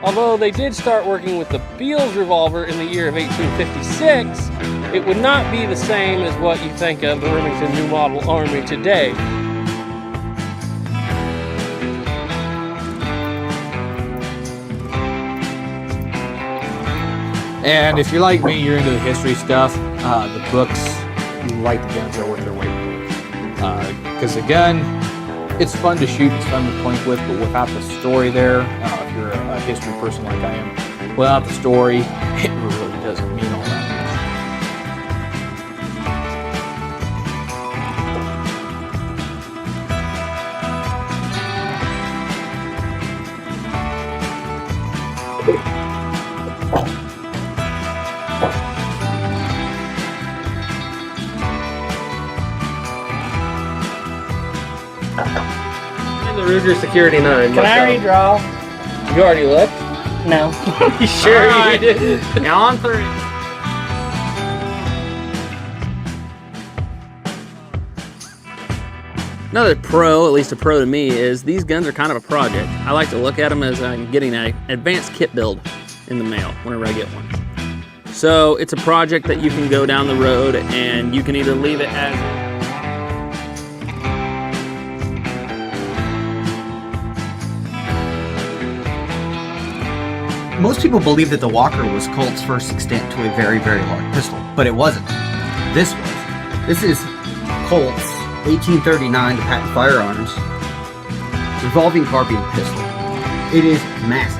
although they did start working with the Beals revolver in the year of 1856, it would not be the same as what you think of the Remington New Model Army today. And if you're like me, you're into the history stuff, the books, like the guns, are worth their weight in gold. Because a gun, it's fun to shoot, it's fun to point with, but without the story there, if you're a history person like I am, without the story, it really doesn't mean all that The Ruger Security 9. Can I redraw? You already looked? No. You sure All you did? Now on 3. Another pro, at least a pro to me, is these guns are kind of a project. I like to look at them as I'm getting an advanced kit build in the mail whenever I get one. So it's a project that you can go down the road and you can either leave it as Most people believe that the Walker was Colt's first extent to a very, very large pistol, but it wasn't. This was. This is Colt's 1839 to patent firearms revolving carbine pistol. It is massive.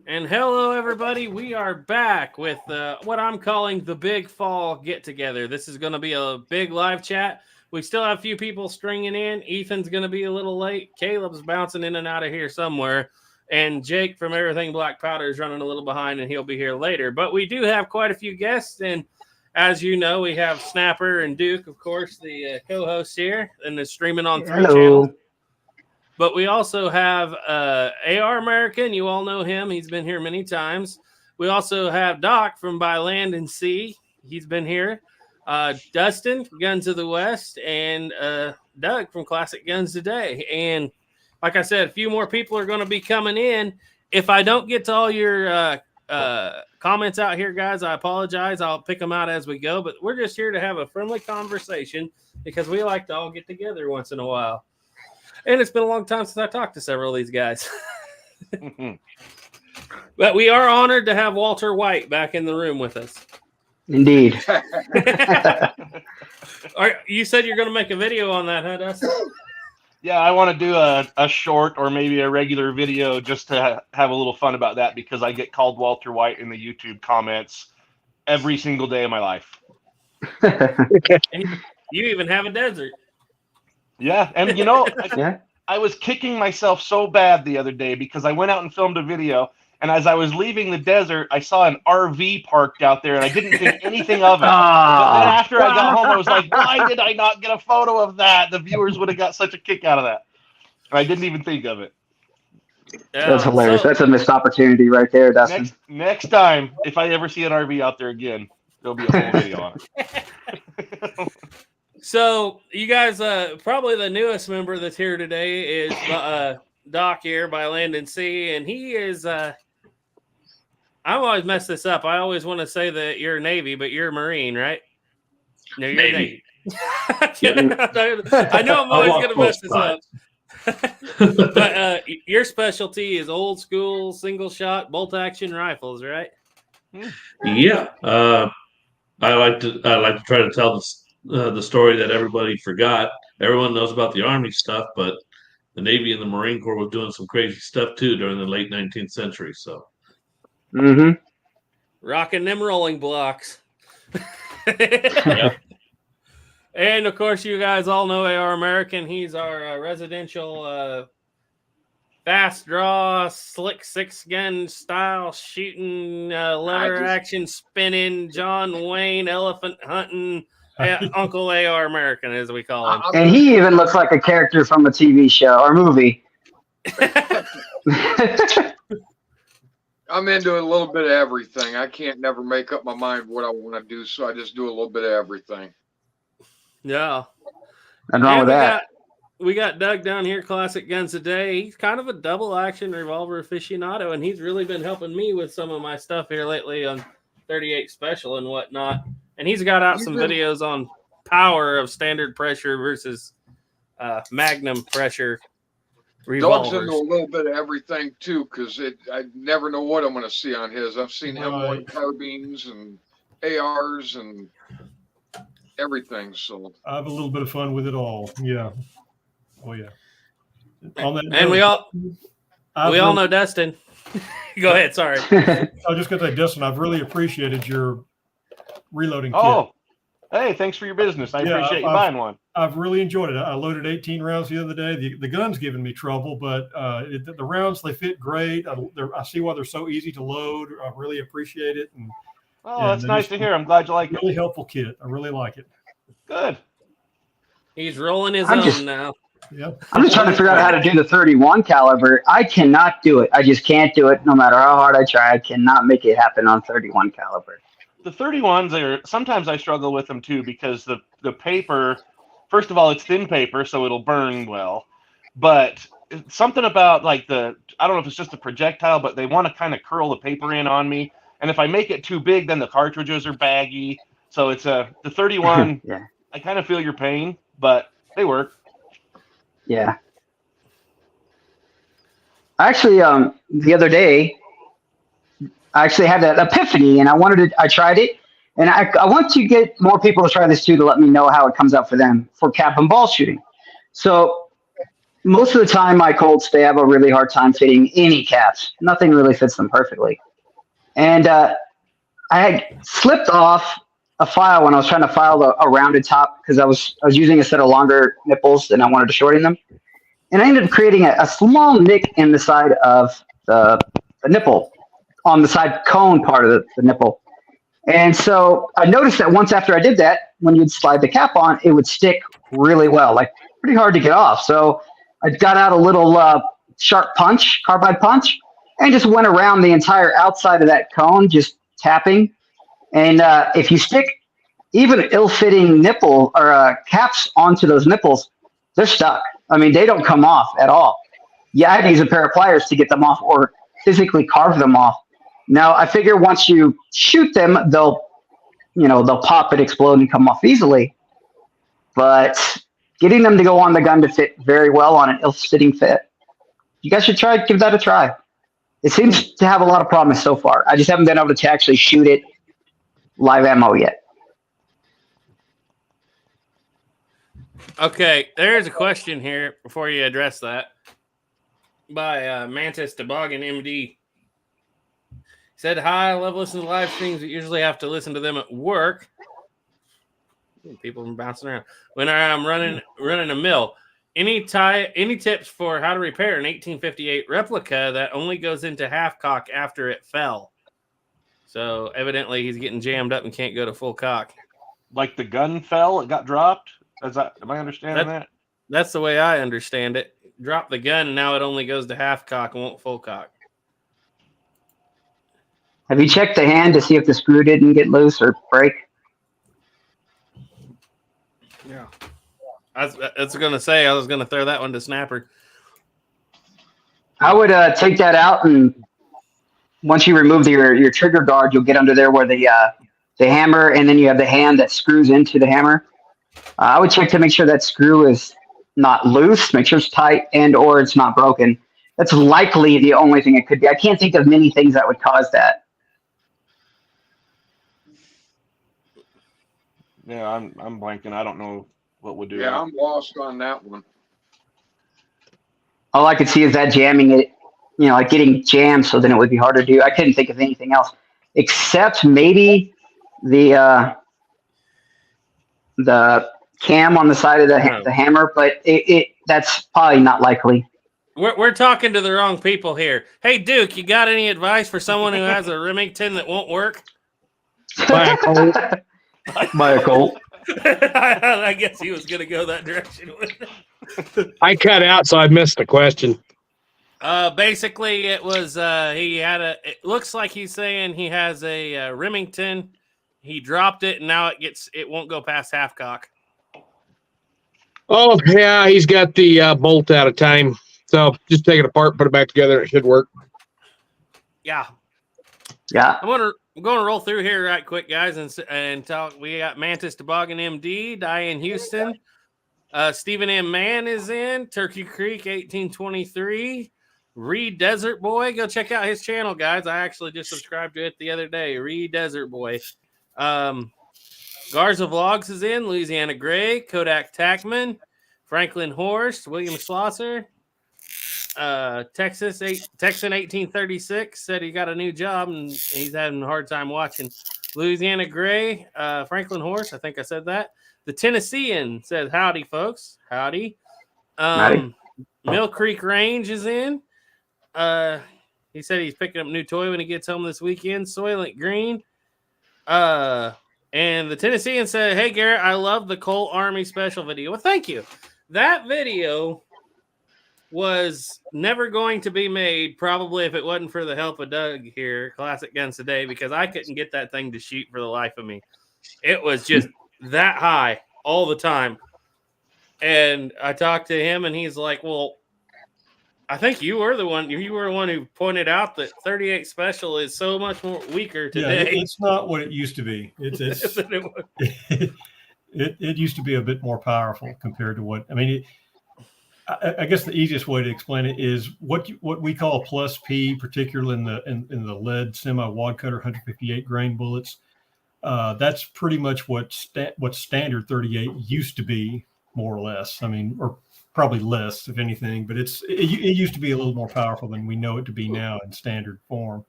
And hello, everybody. We are back with what I'm calling the Big Fall Get-Together. This is going to be a big live chat. We still have a few people stringing in. Ethan's going to be a little late. Caleb's bouncing in and out of here somewhere. And Jake from Everything Black Powder is running a little behind, and he'll be here later. But we do have quite a few guests. And as you know, we have Snapper and Duke, of course, the co-hosts here, and they're streaming on 3 channels. But we also have AR American. You all know him. He's been here many times. We also have Doc from By Land and Sea. He's been here. Dustin, Guns of the West, and Doug from Classic Guns Today. And like I said, a few more people are going to be coming in. If I don't get to all your comments out here, guys, I apologize. I'll pick them out as we go. But we're just here to have a friendly conversation because we like to all get together once in a while. And it's been a long time since I talked to several of these guys. But we are honored to have Walter White back in the room with us. Indeed. You said you're going to make a video on that, huh, Dustin? Yeah, I want to do a short or maybe a regular video just to have a little fun about that because I get called Walter White in the YouTube comments every single day of my life. And you even have a desert. Yeah, and you know, I was kicking myself so bad the other day because I went out and filmed a video, and as I was leaving the desert, I saw an RV parked out there, and I didn't think anything of it. But then after I got home, I was like, why did I not get a photo of that? The viewers would have got such a kick out of that. And I didn't even think of it. That's hilarious. That's a missed opportunity right there, Dustin. Next time, if I ever see an RV out there again, there'll be a whole video on it. So you guys, probably the newest member that's here today is Doc here by Land and Sea, and he is. I always mess this up. I always want to say that you're Navy, but you're Marine, right? No, you're Navy. I know I'm always going to mess this up. But your specialty is old school single shot bolt action rifles, right? Yeah, I like to try to tell the story that everybody forgot. Everyone knows about the Army stuff, but the Navy and the Marine Corps was doing some crazy stuff too during the late 19th century. So, rocking them rolling blocks. Yeah. And of course, you guys all know AR American. He's our residential fast draw, slick 6-gun style shooting, lever action spinning, John Wayne elephant hunting, Uncle AR American, as we call him. And he even looks like a character from a TV show or movie. I'm into a little bit of everything. I can't never make up my mind what I want to do, so I just do a little bit of everything. Yeah. Nothing wrong with that. We got Doug down here, Classic Guns Today. He's kind of a double action revolver aficionado, and he's really been helping me with some of my stuff here lately on 38 Special and whatnot. And he's got out some videos on power of standard pressure versus magnum pressure revolvers. Doug's into a little bit of everything too, because I never know what I'm going to see on his. I've seen M1 carbines and ARs and everything. So I have a little bit of fun with it all. Yeah. Oh yeah. And we all know Dustin. Go ahead. Sorry. I was just going to say, Dustin, I've really appreciated your reloading kit. Oh, hey, thanks for your business. I appreciate you buying one. I've really enjoyed it. I loaded 18 rounds the other day. The gun's giving me trouble, but the rounds, they fit great. I see why they're so easy to load. I really appreciate it. And that's nice to hear. I'm glad you like it. Really helpful kit. I really like it. Good. He's rolling his own now. Yep. I'm just trying to figure out how to do the 31 caliber. I cannot do it. I just can't do it. No matter how hard I try, I cannot make it happen on 31 caliber. The 31s are sometimes I struggle with them too because the paper, first of all, it's thin paper, so it'll burn well. But something about like I don't know if it's just a projectile, but they want to kind of curl the paper in on me. And if I make it too big, then the cartridges are baggy. So it's the 31. Yeah. I kind of feel your pain, but they work. Yeah. Actually, the other day, I actually had an epiphany, and I tried it, and I want to get more people to try this too to let me know how it comes out for them for cap and ball shooting. So most of the time, my Colts, they have a really hard time fitting any caps. Nothing really fits them perfectly. And I had slipped off a file when I was trying to file a rounded top because I was using a set of longer nipples and I wanted to shorten them. And I ended up creating a small nick in the side of the nipple, on the side cone part of the nipple. And so I noticed that once after I did that, when you'd slide the cap on, it would stick really well, like pretty hard to get off. So I got out a little sharp punch, carbide punch, and just went around the entire outside of that cone, just tapping. And if you stick even ill-fitting nipple or caps onto those nipples, they're stuck. I mean, they don't come off at all. Yeah, I had to use a pair of pliers to get them off or physically carve them off. Now, I figure once you shoot them, they'll pop and explode and come off easily. But getting them to go on the gun to fit very well on an ill-fitting fit, you guys should give that a try. It seems to have a lot of promise so far. I just haven't been able to actually shoot it live ammo yet. Okay, there's a question here before you address that by Mantis Toboggan MD. Said, hi, I love listening to live streams, but usually have to listen to them at work. People are bouncing around. When I'm running a mill. Any tips for how to repair an 1858 replica that only goes into half cock after it fell? So evidently he's getting jammed up and can't go to full cock. Like the gun fell, it got dropped? Am I understanding that? That's the way I understand it. Drop the gun and now it only goes to half cock and won't full cock. Have you checked the hand to see if the screw didn't get loose or break? Yeah. I was going to say, I was going to throw that one to Snapper. I would take that out, and once you remove your trigger guard, you'll get under there where the hammer, and then you have the hand that screws into the hammer. I would check to make sure that screw is not loose, make sure it's tight, and or it's not broken. That's likely the only thing it could be. I can't think of many things that would cause that. Yeah, I'm blanking. I don't know what would do that. Yeah, I'm lost on that one. All I could see is that jamming it, like getting jammed, so then it would be harder to do. I couldn't think of anything else except maybe the cam on the side of the hammer, but that's probably not likely. We're talking to the wrong people here. Hey, Duke, you got any advice for someone who has a Remington that won't work? Buy a Colt. I guess he was going to go that direction with it. I cut out, so I missed the question. Basically, it was he had a. It looks like he's saying he has a Remington. He dropped it, and now it won't go past half cock. Oh, yeah, he's got the bolt out of time. So just take it apart, put it back together. It should work. Yeah. Yeah. I'm going to roll through here right quick, guys, and talk. We got Mantis Toboggan MD, Diane Houston. Stephen M. Mann is in. Turkey Creek 1823. Reed Desert Boy. Go check out his channel, guys. I actually just subscribed to it the other day. Reed Desert Boy. Garza Vlogs is in. Louisiana Gray. Kodak Tackman. Franklin Horst. William Schlosser. Texan 1836 said he got a new job and he's having a hard time watching. Louisiana Gray, Franklin Horse, I think I said that. The Tennessean says howdy, folks. Howdy. Howdy. Mill Creek Range is in. He said he's picking up a new toy when he gets home this weekend. Soylent Green. And the Tennessean said, hey Garrett, I love the Colt Army special video. Well, thank you. That video was never going to be made, probably if it wasn't for the help of Doug here, Classic Guns Today, because I couldn't get that thing to shoot for the life of me. It was just that high all the time. And I talked to him, and he's like, well, I think you were the one who pointed out that 38 Special is so much more weaker today. Yeah, it's not what it used to be. It used to be a bit more powerful compared to what, I mean, I guess the easiest way to explain it is what we call plus P, particularly in the lead semi-wad cutter 158 grain bullets. That's pretty much what standard 38 used to be, more or less. I mean, or probably less, if anything. But it used to be a little more powerful than we know it to be now in standard form.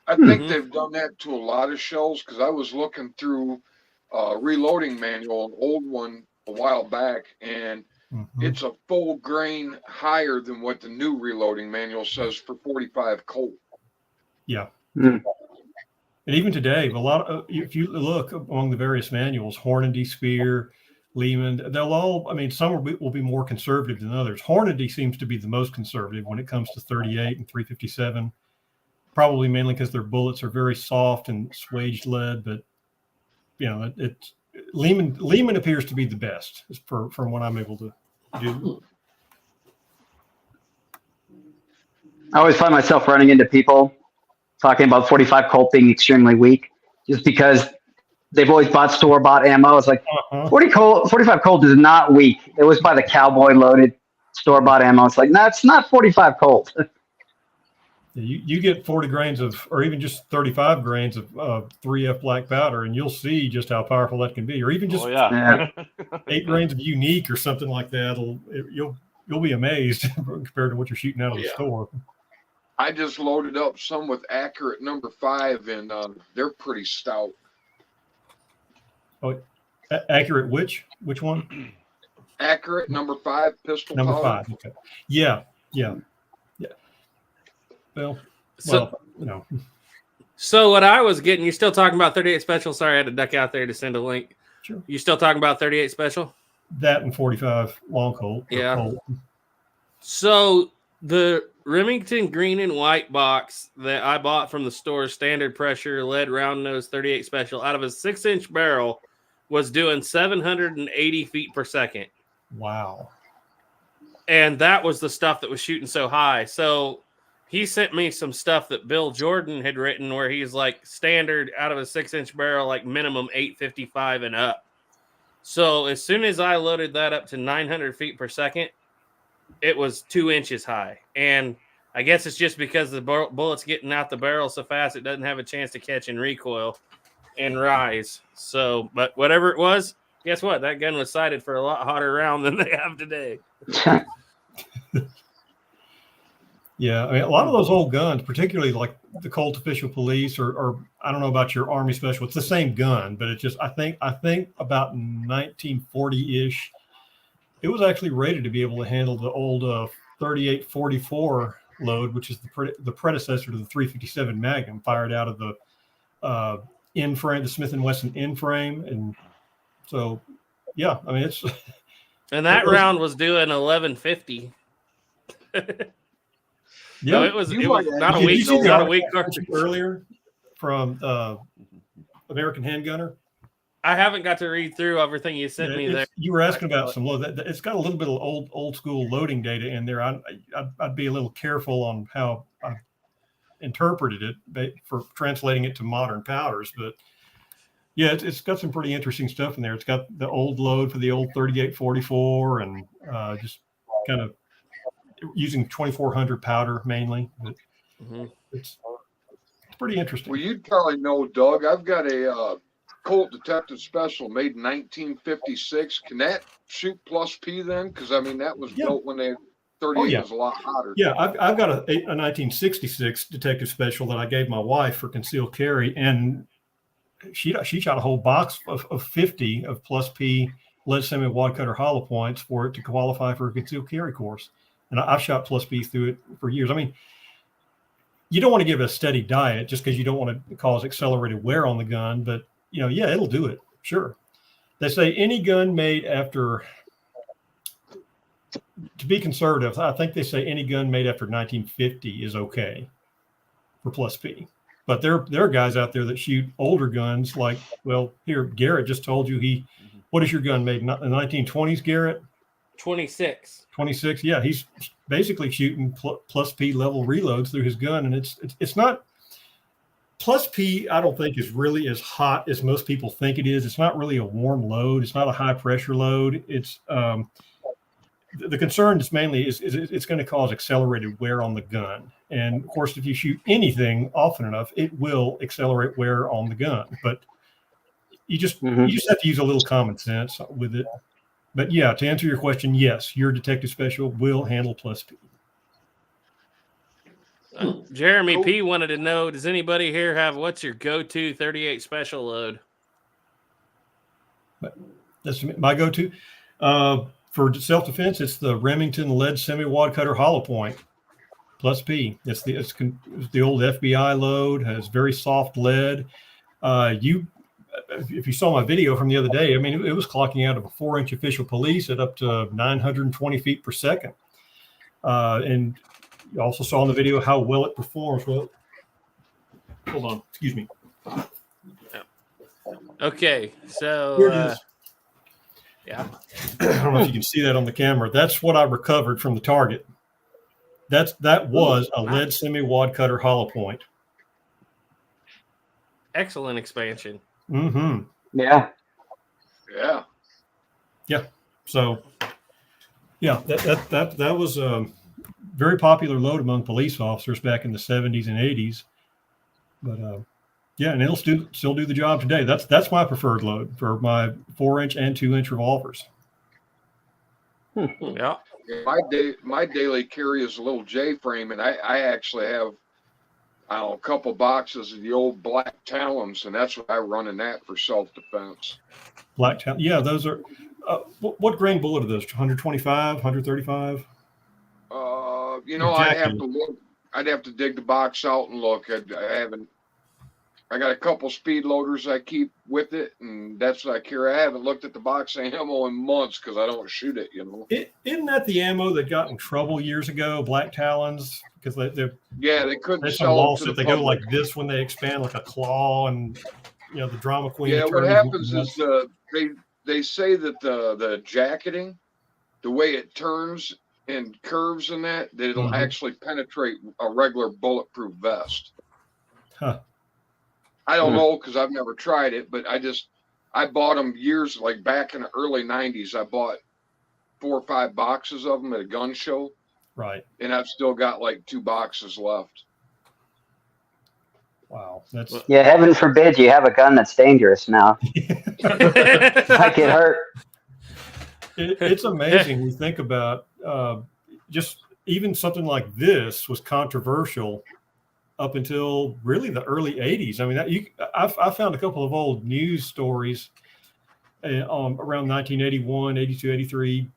I think they've done that to a lot of shells because I was looking through reloading manual, an old one a while back, and it's a full grain higher than what the new reloading manual says for 45 Colt. Yeah. And even today, a lot of, if you look among the various manuals, Hornady, Spear, Lehman, they'll all, I mean, some will be more conservative than others. Hornady seems to be the most conservative when it comes to 38 and 357, probably mainly because their bullets are very soft and swaged lead, but you know, Lehman appears to be the best from what I'm able to do. I always find myself running into people talking about 45 Colt being extremely weak just because they've always bought store-bought ammo. It's like 45 Colt is not weak. It was by the Cowboy loaded store-bought ammo. It's like, no, it's not 45 Colt. You get 40 grains of, or even just 35 grains of 3F black powder, and you'll see just how powerful that can be. Or even just 8 grains of unique or something like that. You'll be amazed compared to what you're shooting out of the store. I just loaded up some with Accurate number 5, and they're pretty stout. Oh, Accurate which one? Accurate number 5 pistol Number powder. 5. Okay. Yeah. Well, you know. So what I was getting, you're still talking about 38 Special. Sorry, I had to duck out there to send a link. Sure. You still talking about 38 Special? That and 45 long Colt. Yeah. Colt. So the Remington green and white box that I bought from the store, standard pressure, lead round nose 38 Special, out of a 6-inch barrel, was doing 780 feet per second. Wow. And that was the stuff that was shooting so high. So he sent me some stuff that Bill Jordan had written where he's like standard out of a 6-inch barrel, like minimum 855 and up. So as soon as I loaded that up to 900 feet per second, it was 2 inches high. And I guess it's just because the bullet's getting out the barrel so fast, it doesn't have a chance to catch and recoil and rise. So, but whatever it was, guess what? That gun was sighted for a lot hotter round than they have today. Yeah, I mean, a lot of those old guns, particularly like the Colt Official Police, or I don't know about your Army Special. It's the same gun, but it's just I think about 1940-ish, it was actually rated to be able to handle the old 38-44 load, which is the predecessor to the 357 Magnum, fired out of the in frame, the Smith & Wesson in frame, and So, yeah, I mean, it's. And that round was doing 1150. Yeah, so it was not a weak, not a weak cartridge earlier from American Handgunner. I haven't got to read through everything you sent me there. You were asking about some load. It's got a little bit of old school loading data in there. I'd be a little careful on how I interpreted it for translating it to modern powders, but yeah, it's got some pretty interesting stuff in there. It's got the old load for the old 3844 and just kind of using 2400 powder mainly. But it's pretty interesting. Well, you'd probably know, Doug. I've got a Colt Detective Special made in 1956. Can that shoot plus P then? Because I mean that was built when they 38 was a lot hotter. Yeah, I've got a 1966 Detective Special that I gave my wife for concealed carry, and she shot a whole box of 50 of plus P lead semi wad cutter hollow points for it to qualify for a concealed carry course. And I've shot plus P through it for years. I mean, you don't want to give it a steady diet just because you don't want to cause accelerated wear on the gun, but yeah, it'll do it. Sure. They say any gun made after, to be conservative, I think they say any gun made after 1950 is okay for plus P. But there are guys out there that shoot older guns like, well, here, Garrett just told you what is your gun made in the 1920s, Garrett? 26. 26. Yeah, he's basically shooting plus P level reloads through his gun. And it's not, plus P, I don't think is really as hot as most people think it is. It's not really a warm load. It's not a high pressure load. It's the concern is mainly is it's going to cause accelerated wear on the gun. And of course, if you shoot anything often enough, it will accelerate wear on the gun. But you just have to use a little common sense with it. But yeah, to answer your question, yes, your Detective Special will handle plus P. Jeremy P wanted to know, does anybody here have what's your go-to 38 special load? That's my go-to. For self-defense, it's the Remington lead semi-wad cutter hollow point plus P. It's the old FBI load, has very soft lead. If you saw my video from the other day, I mean, it was clocking out of a 4-inch official police at up to 920 feet per second. And you also saw in the video how well it performs. Well, hold on, excuse me. Okay, so here it is. Yeah. I don't know if you can see that on the camera. That's what I recovered from the target. That was a lead semi-wad cutter hollow point. Excellent expansion. Mm-hmm. Yeah. Yeah. Yeah. So, yeah, that was a very popular load among police officers back in the 70s and 80s. But yeah, and it'll still do the job today. That's my preferred load for my 4-inch and 2-inch revolvers. Yeah. My daily carry is a little J frame, and I actually have a couple boxes of the old Black Talons, and that's what I run in that for self-defense. Black Talon, yeah, those are. What grain bullet are those? 125, 135? I'd have to look. I'd have to dig the box out and look. I got a couple speed loaders I keep with it, and that's what I carry. I haven't looked at the box of ammo in months because I don't shoot it, Isn't that the ammo that got in trouble years ago, Black Talons? Because they couldn't sell them to the public. They go like this when they expand, like a claw, and the drama queen. Yeah, what happens is they say that the jacketing, the way it turns and curves in that it'll actually penetrate a regular bulletproof vest. Huh. I don't know because I've never tried it, but I bought them years, like back in the early 90s. I bought 4 or 5 boxes of them at a gun show. Right. And I've still got like 2 boxes left. Wow. Yeah, heaven forbid you have a gun that's dangerous now. Might get hurt. It's amazing. We think about just even something like this was controversial up until really the early 80s. I mean, I found a couple of old news stories around 1981, 82, 83,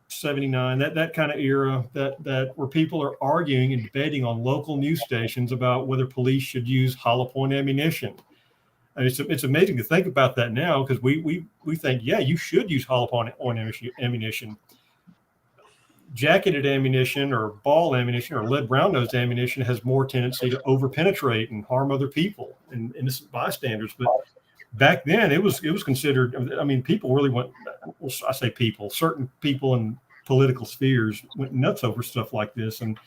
79, that kind of era that where people are arguing and debating on local news stations about whether police should use hollow point ammunition. And it's amazing to think about that now, because we think, yeah, you should use hollow point ammunition. Jacketed ammunition or ball ammunition or lead round nosed ammunition has more tendency to over penetrate and harm other people and innocent bystanders. But back then it was considered, I mean, people really went, well, I say people, certain people in political spheres went nuts over stuff like this. And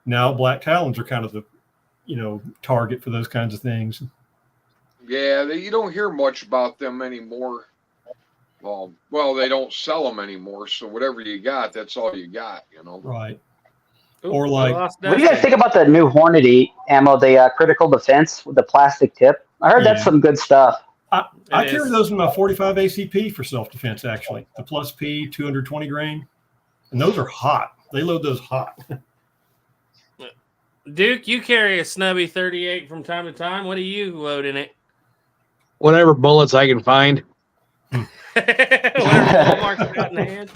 now black talons are kind of the, target for those kinds of things. Yeah, you don't hear much about them anymore. Well, they don't sell them anymore, so whatever you got, that's all you got, Right. Ooh, Or like, what do you guys think about the new Hornady ammo, the critical defense with the plastic tip? I heard that's some good stuff. I carry those in my 45 ACP for self-defense, actually. The Plus P 220 grain. And those are hot. They load those hot. Duke, you carry a snubby 38 from time to time. What do you load in it? Whatever bullets I can find. Whatever Walmart's got in the hand.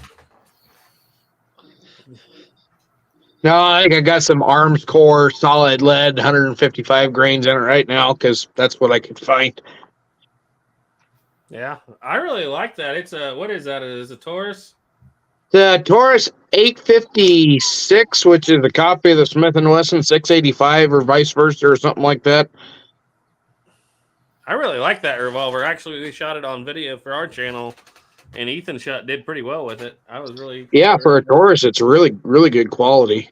No, I think I got some Arms Core solid lead, 155 grains in it right now, because that's what I could find. Yeah, I really like that. It's a, what is that? Is it a Taurus? The Taurus 856, which is a copy of the Smith & Wesson 685 or vice versa or something like that. I really like that revolver. Actually, we shot it on video for our channel, and Ethan did pretty well with it. I was really... Yeah, for a Taurus, it's really, really good quality.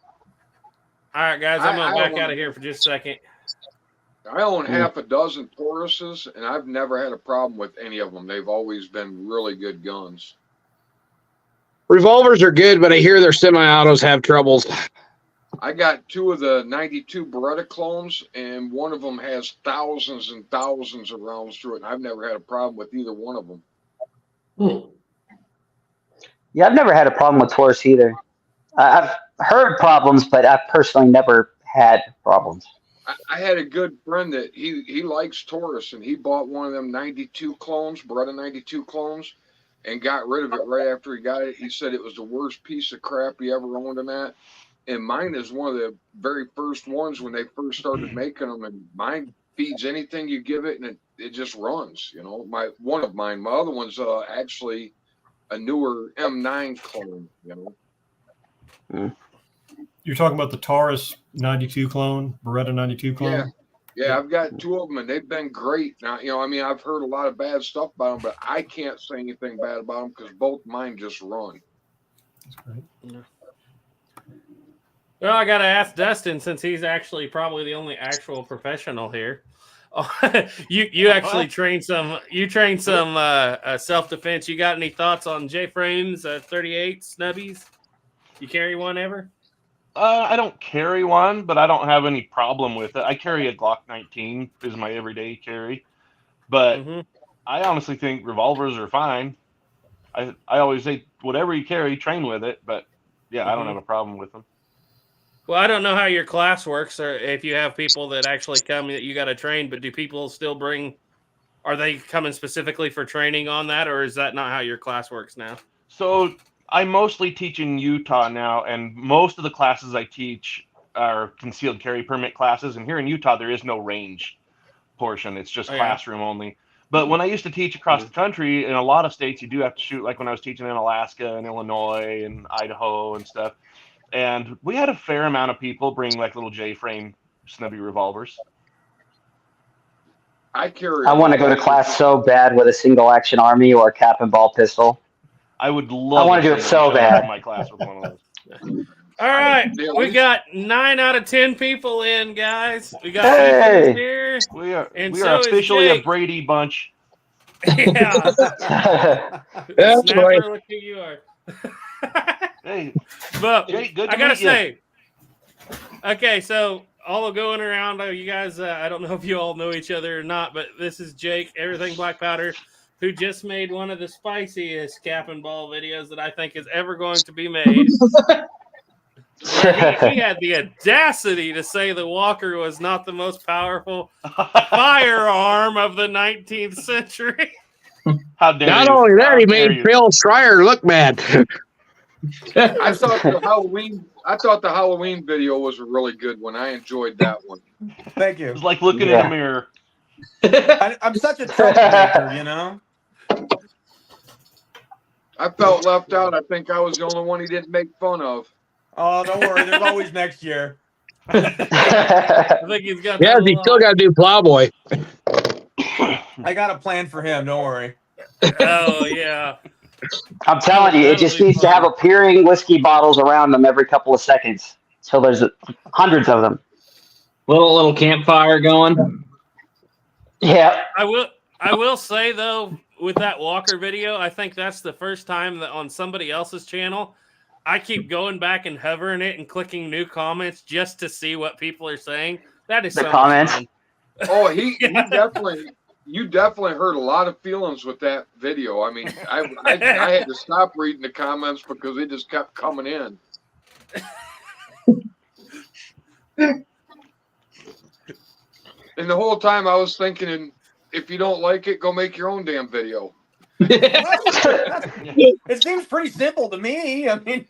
All right, guys, I'm going to back out of here for just a second. I own half a dozen Tauruses, and I've never had a problem with any of them. They've always been really good guns. Revolvers are good, but I hear their semi-autos have troubles. I got 2 of the 92 Beretta clones, and one of them has thousands and thousands of rounds through it, and I've never had a problem with either one of them. Yeah, I've never had a problem with Taurus either. I've heard problems, but I've personally never had problems. I had a good friend that he likes Taurus, and he bought one of them 92 clones, Beretta 92 clones, and got rid of it right after he got it. He said it was the worst piece of crap he ever owned them at. And mine is one of the very first ones when they first started making them, and mine feeds anything you give it, and it just runs. One of mine. My other one's actually a newer M9 clone. You're talking about the Taurus 92 clone, Beretta 92 clone? Yeah, I've got 2 of them, and they've been great. Now, I've heard a lot of bad stuff about them, but I can't say anything bad about them because both mine just run. That's great. Yeah. Well, I got to ask Dustin, since he's actually probably the only actual professional here. You actually trained some. You trained some self-defense. You got any thoughts on J-frames, 38 snubbies? You carry one ever? I don't carry one, but I don't have any problem with it. I carry a Glock 19 is my everyday carry, but I honestly think revolvers are fine. I always say whatever you carry, train with it. But yeah, I don't have a problem with them. Well, I don't know how your class works, or if you have people that actually come that you got to train, but do people still bring, are they coming specifically for training on that, or is that not how your class works now? So I mostly teach in Utah now, and most of the classes I teach are concealed carry permit classes. And here in Utah, there is no range portion. It's just classroom only. But when I used to teach across the country, in a lot of states, you do have to shoot, like when I was teaching in Alaska and Illinois and Idaho and stuff. And we had a fair amount of people bring like little J-frame snubby revolvers. I want to go to class so bad with a single action army or a cap and ball pistol. I would love. I want to do it so bad. My class with one of those. All right, we got 9 out of 10 people in, guys. We got people here. We are so officially a Brady bunch. Yeah. Snapper, look who you are. Hey, but Jake, good I to gotta meet you. say, okay, so all going around, you guys, I don't know if you all know each other or not, but this is Jake, Everything Black Powder, who just made one of the spiciest cap and ball videos that I think is ever going to be made. He had the audacity to say the Walker was not the most powerful firearm of the 19th century. How dare Not you? only that, How he dare made you. Phil Schreier look bad. I thought the Halloween video was a really good one. I enjoyed that one. Thank you. It was like looking in a mirror. I'm such a troublemaker, you know. I felt left out. I think I was the only one he didn't make fun of. Oh, don't worry. There's always next year. I think he's got. Yeah, you still got to do Plowboy. I got a plan for him. Don't worry. Oh yeah. I'm telling you, it just needs to have appearing whiskey bottles around them every couple of seconds. So there's hundreds of them. Little campfire going. Yeah. I will say though, with that Walker video, I think that's the first time that on somebody else's channel, I keep going back and hovering it and clicking new comments just to see what people are saying. That is The so comments. much fun. Oh, you definitely hurt a lot of feelings with that video. I mean, I had to stop reading the comments because it just kept coming in. And the whole time I was thinking, if you don't like it, go make your own damn video. It seems pretty simple to me. I mean,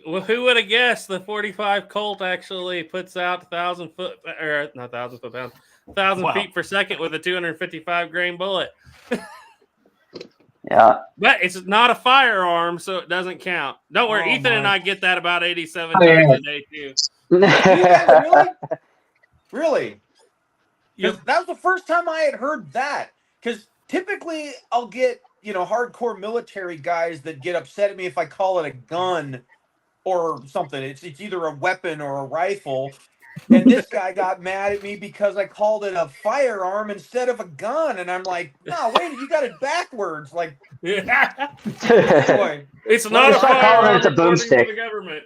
Well, who would have guessed the 45 Colt actually puts out 1,000 foot or not 1,000 foot pounds, 1,000 Wow. feet per second with a 255 grain bullet. Yeah. But it's not a firearm, so it doesn't count. Don't worry, Oh, Ethan and my. I get that about 87 Oh, yeah. times a day too. you guys really? Yep. 'Cause that was the first time I had heard that. Because typically I'll get, hardcore military guys that get upset at me if I call it a gun or something. It's either a weapon or a rifle. And this guy got mad at me because I called it a firearm instead of a gun. And I'm like, no, wait, you got it backwards. Like, boy. It's not It's a like calling firearm it a according to boomstick. the government.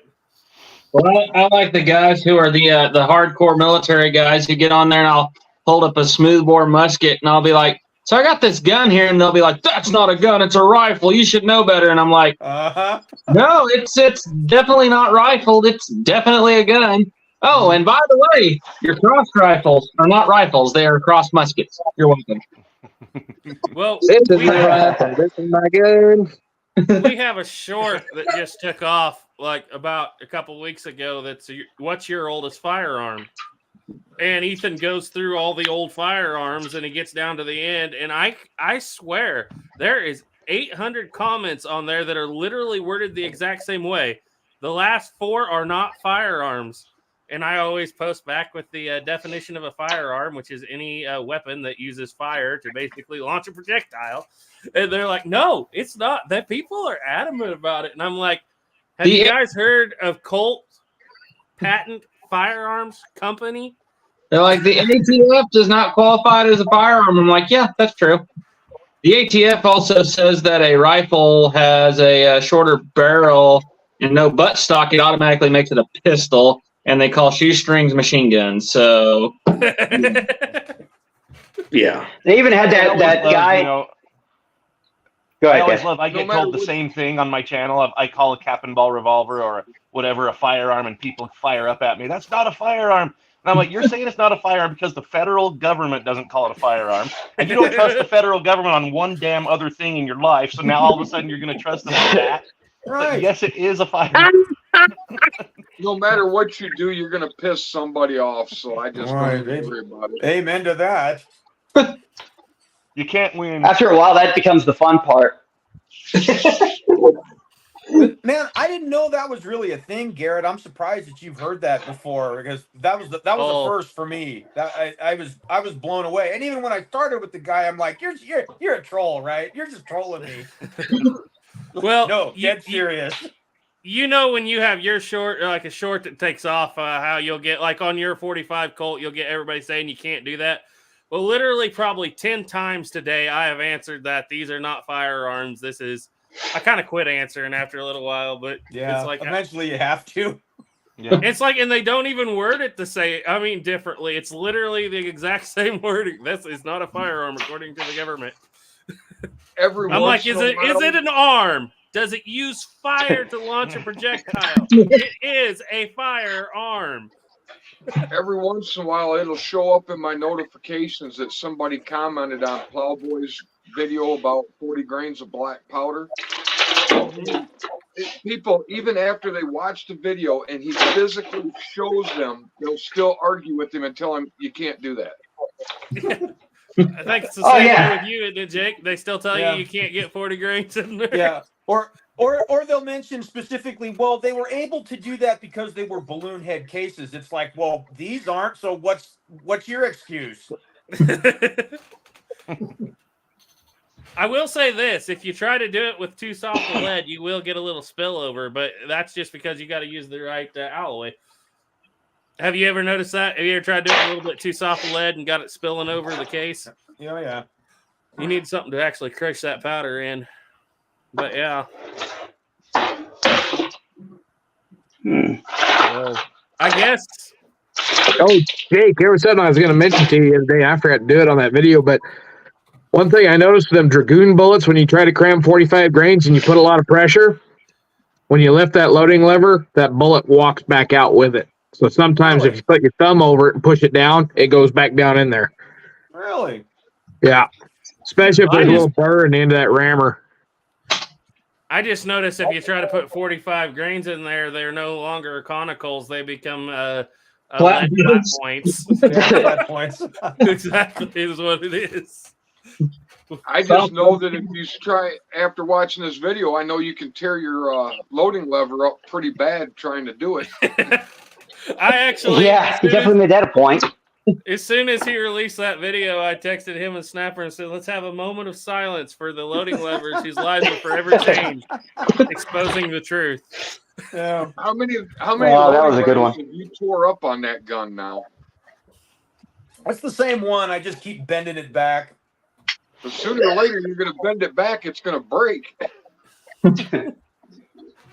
Well, I like the guys who are the hardcore military guys who get on there and I'll hold up a smoothbore musket and I'll be like, so I got this gun here, and they'll be like, that's not a gun, it's a rifle. You should know better. And I'm like, Uh-huh. no, it's definitely not rifled. It's definitely a gun. Oh, and by the way, your cross rifles are not rifles. They are cross muskets. You're welcome. Well, This is we my have, rifle. This is my gun. we have a short that just took off like about a couple weeks ago. That's what's your oldest firearm? And Ethan goes through all the old firearms and he gets down to the end. And I swear there is 800 comments on there that are literally worded the exact same way. The last 4 are not firearms. And I always post back with the definition of a firearm, which is any weapon that uses fire to basically launch a projectile. And they're like, no, it's not. That people are adamant about it. And I'm like, have you guys heard of Colt Patent Firearms Company? They're like, the ATF does not qualify it as a firearm. I'm like, yeah, that's true. The ATF also says that a rifle has a shorter barrel and no buttstock. It automatically makes it a pistol, and they call shoestrings machine guns. So, yeah. They even had that guy. Go ahead, guys. I get told the same thing on my channel. I call a cap and ball revolver or whatever a firearm, and people fire up at me. That's not a firearm. And I'm like, you're saying it's not a firearm because the federal government doesn't call it a firearm, and you don't trust the federal government on one damn other thing in your life. So now all of a sudden you're going to trust them on that. Right. But yes, it is a firearm. No matter what you do, you're gonna piss somebody off. So I just Right. don't even worry about it. Amen to that. You can't win. After a while, that becomes the fun part. Man, I didn't know that was really a thing, Garrett. I'm surprised that you've heard that before because that was the first for me. That I was blown away. And even when I started with the guy, I'm like, you're a troll, right? You're just trolling me. Well, No, get serious. You know when you have your short, like a short that takes off, how you'll get, like on your 45 Colt, you'll get everybody saying you can't do that. Well, literally probably 10 times today, I have answered that these are not firearms. This is, I kind of quit answering after a little while, but Yeah, it's like, eventually you have to. Yeah. it's like, and they don't even word it to say, I mean, differently. It's literally the exact same wording. This is not a firearm according to the government. I'm like, is it an arm? Does it use fire to launch a projectile? It is a firearm. Every once in a while, it'll show up in my notifications that somebody commented on Plowboy's video about 40 grains of black powder. people, even after they watch the video and he physically shows them, they'll still argue with him and tell him you can't do that. I think it's the same way with you, isn't it, Jake? They still tell you you can't get 40 grains in there. Yeah. Or they'll mention specifically, well, they were able to do that because they were balloon head cases. It's like, well, these aren't. So what's your excuse? I will say this: if you try to do it with too soft a lead, you will get a little spillover. But that's just because you got to use the right alloy. Have you ever noticed that? Have you ever tried to do it a little bit too soft a lead and got it spilling over the case? Yeah. You need something to actually crush that powder in. But yeah. Well, I guess. Oh, Jake, there was something I was going to mention to you the other day. I forgot to do it on that video, but one thing I noticed with them Dragoon bullets, when you try to cram 45 grains and you put a lot of pressure, when you lift that loading lever, that bullet walks back out with it. So sometimes if you put your thumb over it and push it down, it goes back down in there. Really? Yeah. Especially if there's a little burr in the end of that rammer. I just noticed if you try to put 45 grains in there, they're no longer conicals. They become flat points. Flat points. Exactly is what it is. I just know that if you try, after watching this video, I know you can tear your loading lever up pretty bad trying to do it. I actually, he definitely made that a point. As soon as he released that video, I texted him and Snapper and said, "Let's have a moment of silence for the loading levers whose lives will forever change, exposing the truth." Yeah. How many Wow, that was a good one. have you tore up on that gun now? It's the same one. I just keep bending it back. But sooner or later, you're going to bend it back. It's going to break.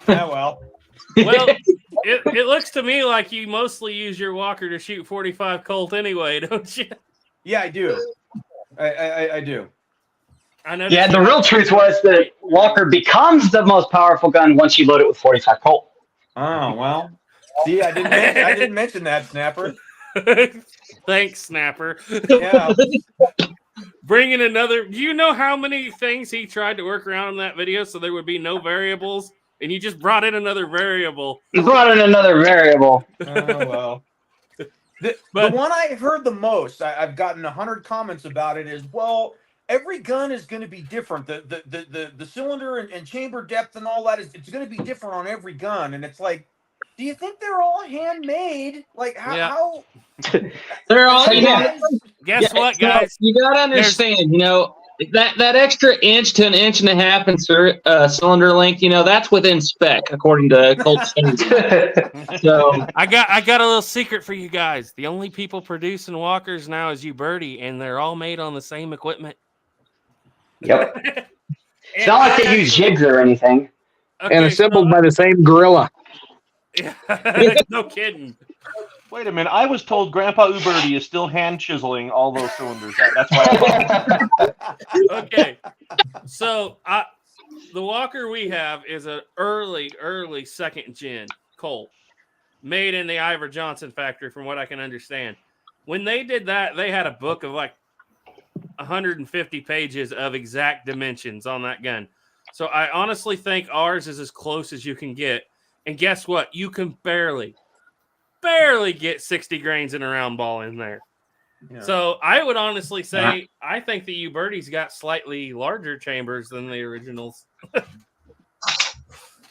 Yeah, well. Well, it looks to me like you mostly use your Walker to shoot 45 Colt anyway, don't you? Yeah, I do. I do. I know. Yeah, the real truth was that Walker becomes the most powerful gun once you load it with 45 Colt. Oh, well. See, I didn't mention that, Snapper. Thanks, Snapper. Yeah. Bringing another. Do you know how many things he tried to work around in that video so there would be no variables? And you just brought in another variable. You brought in another variable. Oh, well. The one I heard the most, I've gotten 100 comments about it, is, well, every gun is going to be different. The cylinder and chamber depth and all that, it's going to be different on every gun. And it's like, do you think they're all handmade? Like, how They're all. Guess what, guys? You got to understand, that extra inch to an inch and a half in cylinder length, that's within spec according to Colt standards. So I got a little secret for you guys. The only people producing Walkers now is Uberti, and they're all made on the same equipment. Yep. It's not like they use jigs or anything. Okay, And assembled by the same gorilla. Yeah. No kidding. Wait a minute. I was told Grandpa Uberti is still hand chiseling all those cylinders out. That's why Okay. So the Walker we have is an early second gen Colt made in the Ivor Johnson factory, from what I can understand. When they did that, they had a book of like 150 pages of exact dimensions on that gun. So I honestly think ours is as close as you can get. And guess what? You can barely get 60 grains in a round ball in there. Yeah. So I would honestly say I think the Uberti's got slightly larger chambers than the originals.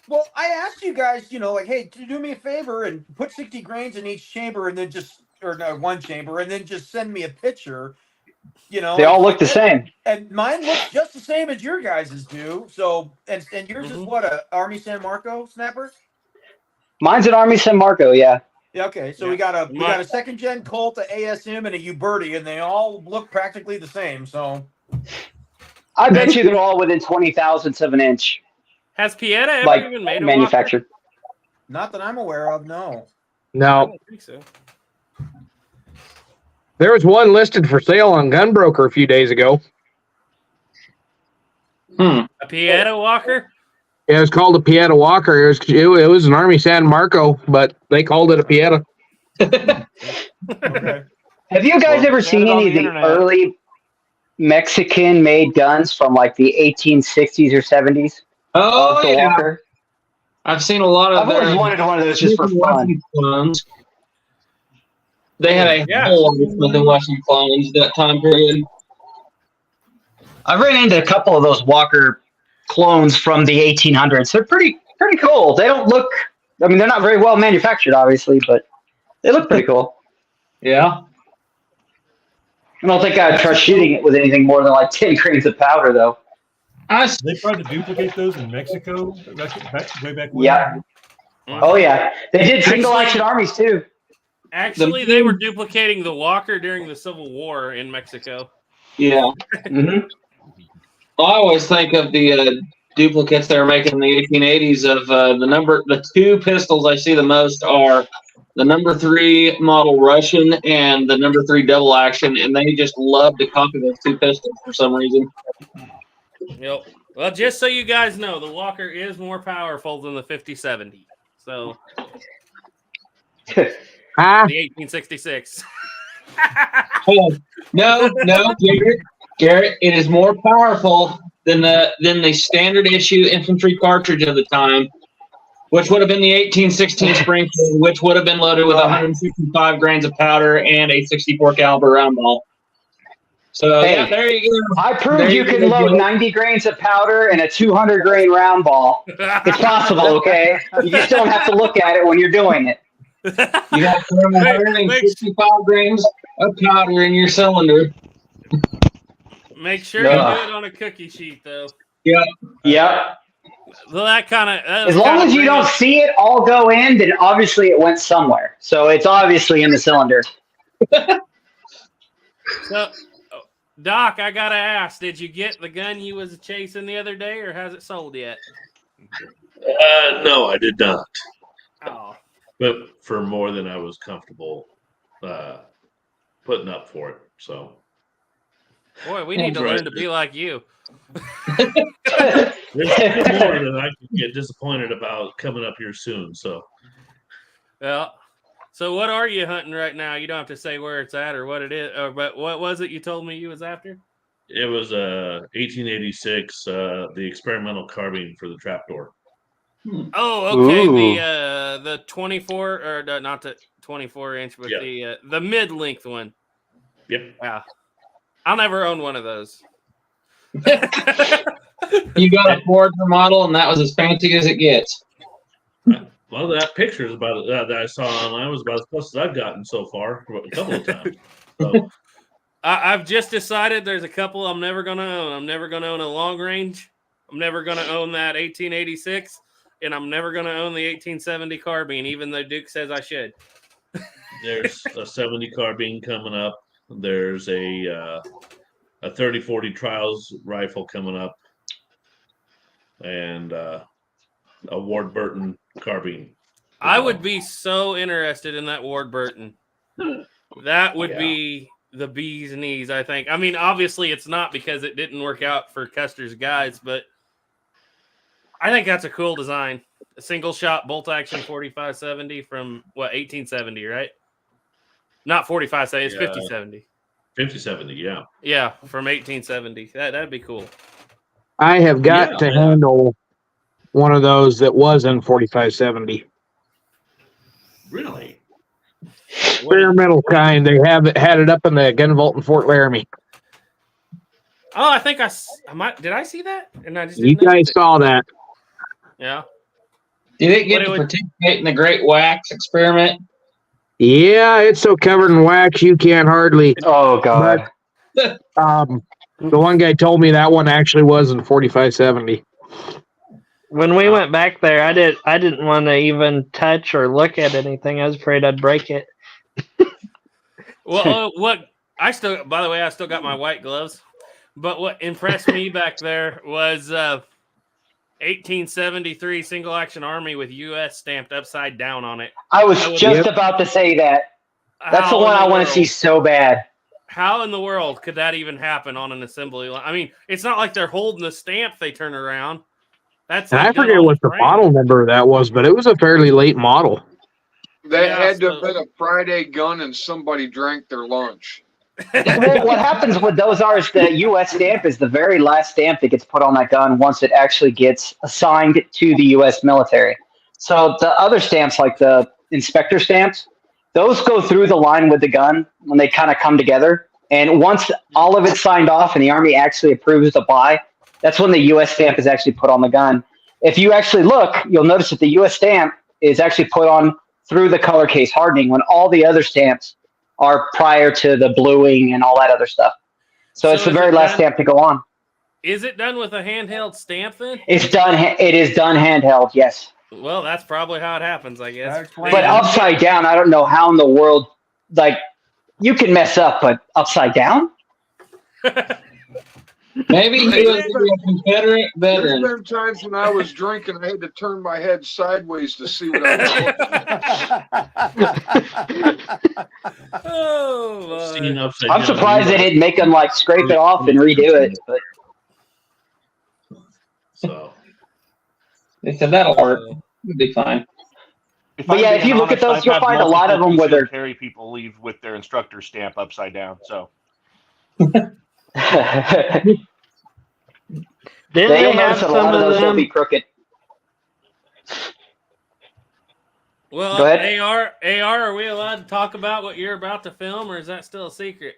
Well, I asked you guys, hey, do me a favor and put 60 grains in each chamber, and then one chamber, and then just send me a picture. They all look the same, and mine looks just the same as your guys's do. So, and yours is what, a Army San Marco, Snapper? Mine's an Army San Marco, yeah. Yeah, okay. So we got a second gen Colt, a ASM, and a Uberti, and they all look practically the same. So I bet you they're all within 20 thousandths of an inch. Has Pieta ever even made a manufactured? Not that I'm aware of, no. No. I don't think so. There was one listed for sale on Gunbroker a few days ago. A Pieta Walker? Yeah, it was called a Pieta Walker. It was an Army San Marco, but they called it a Pieta. Okay. Have you guys ever seen any of the early Mexican-made guns from like the 1860s or 70s? Oh, yeah. Walker? I've seen a lot of. I've always wanted one of those just for fun. Clones. They had a whole lot of Smith and Wesson clones that time period. I've ran into a couple of those Walker clones from the 1800s. They're pretty cool. They don't look. I mean, they're not very well manufactured, obviously, but they look pretty cool. Yeah. I don't think I'd trust shooting it with anything more than like 10 grains of powder, though. They tried to duplicate those in Mexico way back when. Yeah. Oh yeah, they did single action armies too. Actually, they were duplicating the Walker during the Civil War in Mexico. Yeah. Mm-hmm. I always think of the duplicates they were making in the 1880s of the two pistols I see the most are the number 3 model Russian and the number 3 double action, and they just love to copy those two pistols for some reason. Yep. Well, just so you guys know, the Walker is more powerful than the 50-70. So, the 1866. Oh, no, Garrett, it is more powerful than the standard issue infantry cartridge of the time, which would have been the 1816 Springfield, which would have been loaded with 165 grains of powder and a 64 caliber round ball. So Hey, yeah, there you go. I proved There you you can go, load Joe. 90 grains of powder and a 200 grain round ball. It's possible, okay? You just don't have to look at it when you're doing it. You have 165 grains of powder in your cylinder. Make sure you do it on a cookie sheet, though. Yep. Yep. Well, that kind of. As long as you don't see it all go in, then obviously it went somewhere. So it's obviously in the cylinder. So, Doc, I gotta ask: did you get the gun you was chasing the other day, or has it sold yet? No, I did not. Oh. But for more than I was comfortable putting up for it. So, Boy, we need to learn to be like you. there's more that I can get disappointed about coming up here soon. So, Yeah. So what are you hunting right now? You don't have to say where it's at or what it is, but what was it you told me you was after? it was 1886, the experimental carbine for the trapdoor. Oh, okay. Ooh. The 24 or not the 24 inch, but Yeah. the mid length one. Yep. Yeah. I'll never own one of those. You got a Forger model, and that was as fancy as it gets. Well, that picture is about that I saw online was about as close as I've gotten so far a couple of times. So, I've just decided there's a couple I'm never going to own. I'm never going to own a long range. I'm never going to own that 1886, and I'm never going to own the 1870 carbine, even though Duke says I should. there's a 70 carbine coming up. There's a 30-40 trials rifle coming up, and a Ward Burton carbine. I would be so interested in that Ward Burton. That would be the bee's knees, I think. I mean, obviously it's not because it didn't work out for Custer's guys, but I think that's a cool design. A single shot bolt action 45-70 from 1870, right? Not 45-70, it's 50-70. 50-70, yeah. Yeah, from 1870. That'd be cool. I have got to handle one of those that was in 45-70. Really? Experimental kind. They had it up in the gun vault in Fort Laramie. Oh, I think I might. Did I see that? And I just You didn't guys saw that. Yeah. Did it get to participate in the Great Wax experiment? Yeah, it's so covered in wax you can't hardly. Oh God. But, the one guy told me that one actually was in 45-70. When we went back there, I didn't want to even touch or look at anything. I was afraid I'd break it. Well, by the way, I still got my white gloves. But what impressed me back there was 1873 single action army with U.S. stamped upside down on it. I was just about to say that. That's the one I want to see so bad. How in the world could that even happen on an assembly line? I mean, it's not like they're holding the stamp they turn around. That's And like I done forget on what the frame. model number that was, but it was a fairly late model. That had to have been a Friday gun and somebody drank their lunch. Well, what happens with those is the U.S. stamp is the very last stamp that gets put on that gun once it actually gets assigned to the U.S. military. So the other stamps, like the inspector stamps, those go through the line with the gun when they kind of come together. And once all of it's signed off and the Army actually approves the buy, that's when the U.S. stamp is actually put on the gun. If you actually look, you'll notice that the U.S. stamp is actually put on through the color case hardening when all the other stamps are prior to the bluing and all that other stuff. So it's the very last stamp to go on. Is it done with a handheld stamp then? It's done. It is done handheld. Yes. Well, that's probably how it happens, I guess. But upside down, I don't know how in the world. Like, you can mess up, but upside down. Maybe he was a Confederate veteran. There's been times when I was drinking, I had to turn my head sideways to see what I was. Oh, I'm surprised they didn't make them like scrape it off and redo it. But So they said that'll work. It'll be fine. But yeah, if you look at those, you'll find a lot of them where they're carry people leave with their instructor stamp upside down. So Didn't they They'll have notice that a some lot of of those will them? be crooked. well, Go ahead. AR, are we allowed to talk about what you're about to film, or is that still a secret?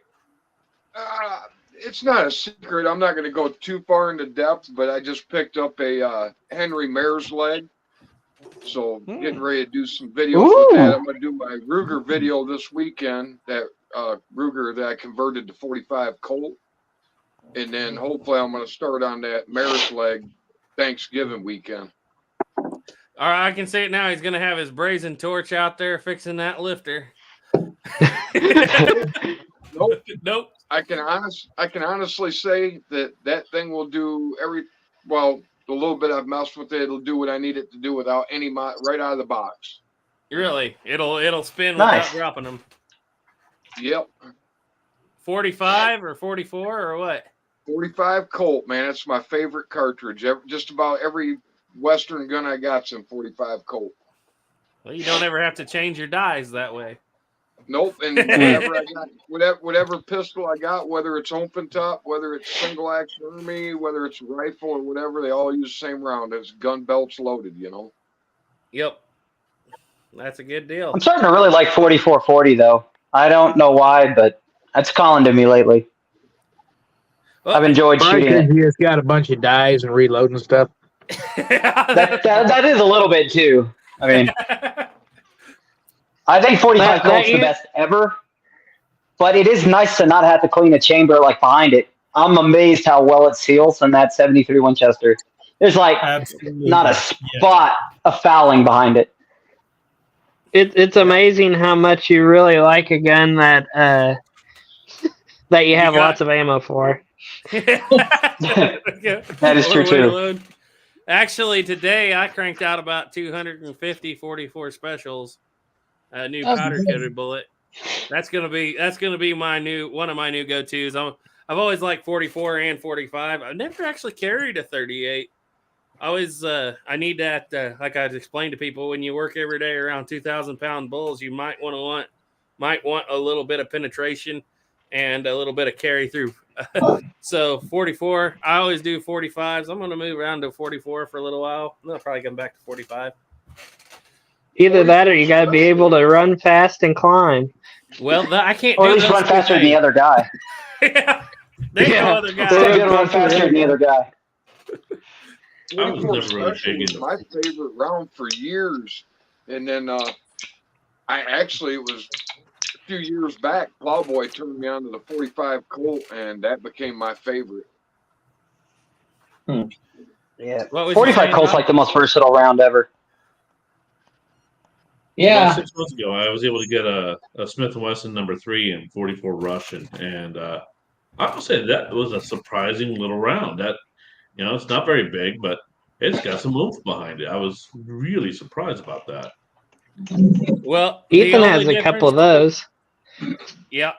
It's not a secret. I'm not going to go too far into depth, but I just picked up a Henry Mare's leg. So getting ready to do some videos with that. I'm going to do my Ruger video this weekend, that Ruger that I converted to 45 Colt. And then hopefully I'm going to start on that Mare's leg Thanksgiving weekend. All right, I can see it now. He's going to have his brazen torch out there fixing that lifter. Nope. Nope. I can honestly say that thing will do the little bit I've messed with it, it'll do what I need it to do without any right out of the box. Really? It'll spin Nice. without dropping them. Yep. 45 or 44 or what? 45 Colt, man. It's my favorite cartridge. Just about every Western gun I got's in 45 Colt. Well, you don't ever have to change your dies that way. Nope. And whatever I got, whatever pistol I got, whether it's open top, whether it's single action Army, whether it's rifle or whatever, they all use the same round. It's gun belts loaded, you know. Yep. That's a good deal. I'm starting to really like 4440 though. I don't know why, but that's calling to me lately. Well, I've enjoyed shooting it. You just got a bunch of dies and reloading stuff. That is a little bit too. I mean, I think 45 Colt's the best ever, but it is nice to not have to clean a chamber like behind it. I'm amazed how well it seals in that 73 Winchester. There's like not a spot of fouling behind it. It's amazing how much you really like a gun that that you have lots of ammo for. That is true too. Actually, today I cranked out about 250 44 specials. A new powder coated bullet. That's gonna be my one of my new go-tos. I've always liked 44 and 45. I've never actually carried a 38. I need that. Like I explained to people, when you work every day around 2,000-pound bulls, you might want a little bit of penetration and a little bit of carry through. So 44. I always do 45s. I'm gonna move around to 44 for a little while. Then I'll probably come back to 45. Either that, or you got to be able to run fast and climb. Well, I can't. Or at least run faster than the other guy. There's no other guy. They're gonna run faster than the other guy. I was never really big into my favorite round for years, and then it was a few years back. Plowboy turned me on to the 45 Colt, and that became my favorite. Yeah, What was 45 your Colt's like the most versatile round ever. Yeah. About 6 months ago, I was able to get a Smith & Wesson #3 and 44 Russian, and I will say that was a surprising little round. That, it's not very big, but it's got some oomph behind it. I was really surprised about that. Well, Ethan has a couple of those. Yeah,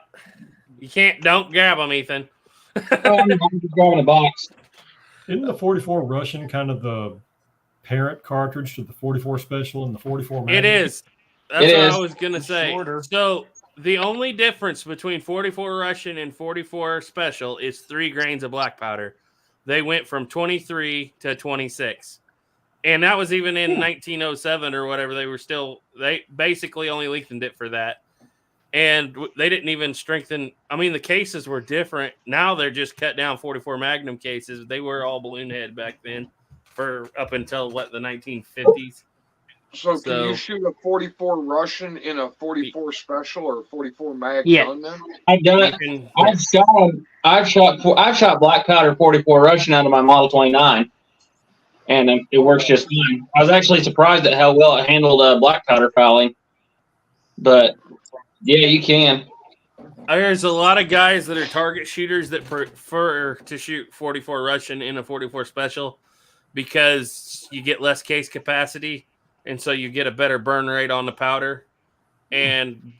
don't grab them, Ethan. I'm just grabbing a box. Isn't the 44 Russian kind of the parent cartridge to the 44 Special and the 44 Magnum? It is. That's what I was gonna say. Shorter. So the only difference between 44 Russian and 44 Special is 3 grains of black powder. They went from 23 to 26. And that was even in 1907 or whatever. They basically only lengthened it for that. And they didn't even strengthen. I mean, the cases were different. Now they're just cut down 44 Magnum cases. They were all balloon head back then for up until, the 1950s. So can you shoot a 44 Russian in a 44 special or 44 mag gun then? I've done it. I've shot black powder 44 Russian out of my Model 29, and it works just fine. I was actually surprised at how well it handled black powder fouling. But yeah, you can. There's a lot of guys that are target shooters that prefer to shoot 44 Russian in a 44 special because you get less case capacity. And so you get a better burn rate on the powder. And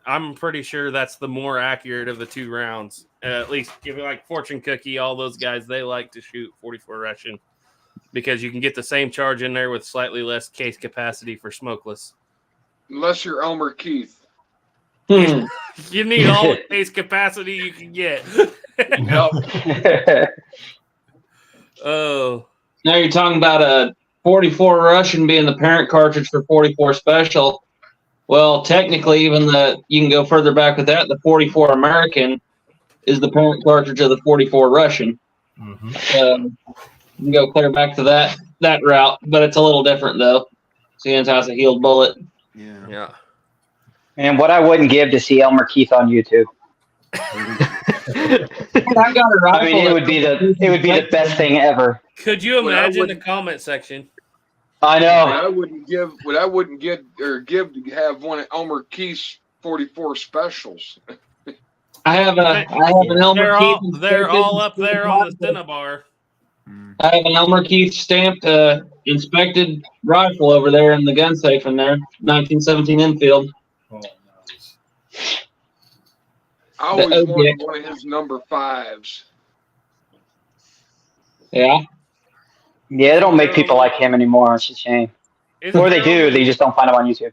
I'm pretty sure that's the more accurate of the two rounds. At least give it like Fortune Cookie, all those guys, they like to shoot 44 Russian because you can get the same charge in there with slightly less case capacity for smokeless. Unless you're Elmer Keith. You need all the case capacity you can get. Oh. Now you're talking about a 44 Russian being the parent cartridge for 44 Special. Well, technically, you can go further back with that. The 44 American is the parent cartridge of the 44 Russian. You can go clear back to that route, but it's a little different though. Seeing as how it's a healed bullet. Yeah. And what I wouldn't give to see Elmer Keith on YouTube. I got a rifle. I mean, it would be the best thing ever. Could you imagine the comment section? I know. What I wouldn't give to have one of Elmer Keith's 44 specials. I have an Elmer Keith. They're all up there on the Cinnabar. I have an Elmer Keith stamped, inspected rifle over there in the gun safe in there, 1917 Enfield. Oh, nice. I always wanted one of his number 5s. Yeah. Yeah, they don't make people like him anymore. It's a shame. Or they do. They just don't find them on YouTube.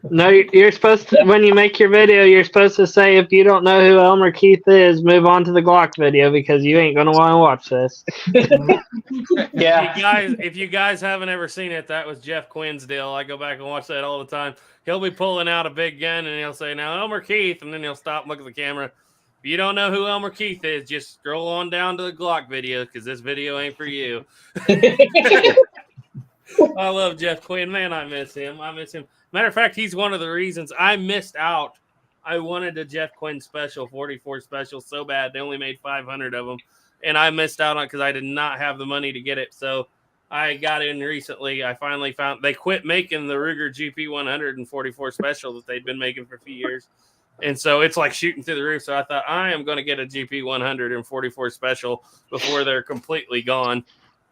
No, you're supposed to, when you make your video, you're supposed to say, if you don't know who Elmer Keith is, move on to the Glock video because you ain't going to want to watch this. Yeah. If you guys haven't ever seen it, that was Jeff Quinn's deal. I go back and watch that all the time. He'll be pulling out a big gun and he'll say, now Elmer Keith, and then he'll stop and look at the camera. If you don't know who Elmer Keith is, just scroll on down to the Glock video because this video ain't for you. I love Jeff Quinn. Man, I miss him. Matter of fact, he's one of the reasons I missed out. I wanted a Jeff Quinn special, 44 special, so bad. They only made 500 of them, and I missed out on it because I did not have the money to get it. So I got in recently. I finally found they quit making the Ruger GP 100 and 44 special that they'd been making for a few years. And so it's like shooting through the roof. So I thought I am going to get a GP 100 and 44 special before they're completely gone.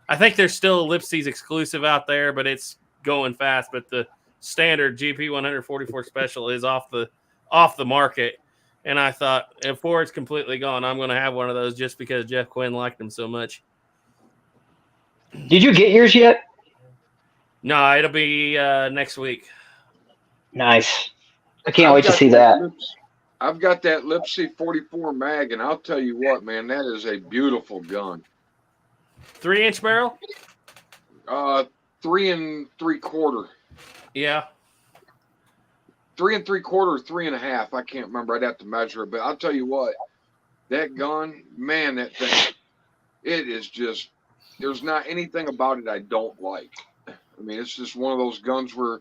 I think there's still a Lipsy's exclusive out there, but it's going fast. But the standard GP 144 special is off the market. And I thought before it's completely gone, I'm going to have one of those just because Jeff Quinn liked them so much. Did you get yours yet? No, it'll be next week. Nice. I can't wait to see that. I've got that Lipsy 44 mag, and I'll tell you what, man, that is a beautiful gun. 3-inch barrel? 3 3/4. Yeah. 3 3/4 or 3.5. I can't remember. I'd have to measure it. But I'll tell you what, that gun, man, that thing, it is just, there's not anything about it I don't like. I mean, it's just one of those guns where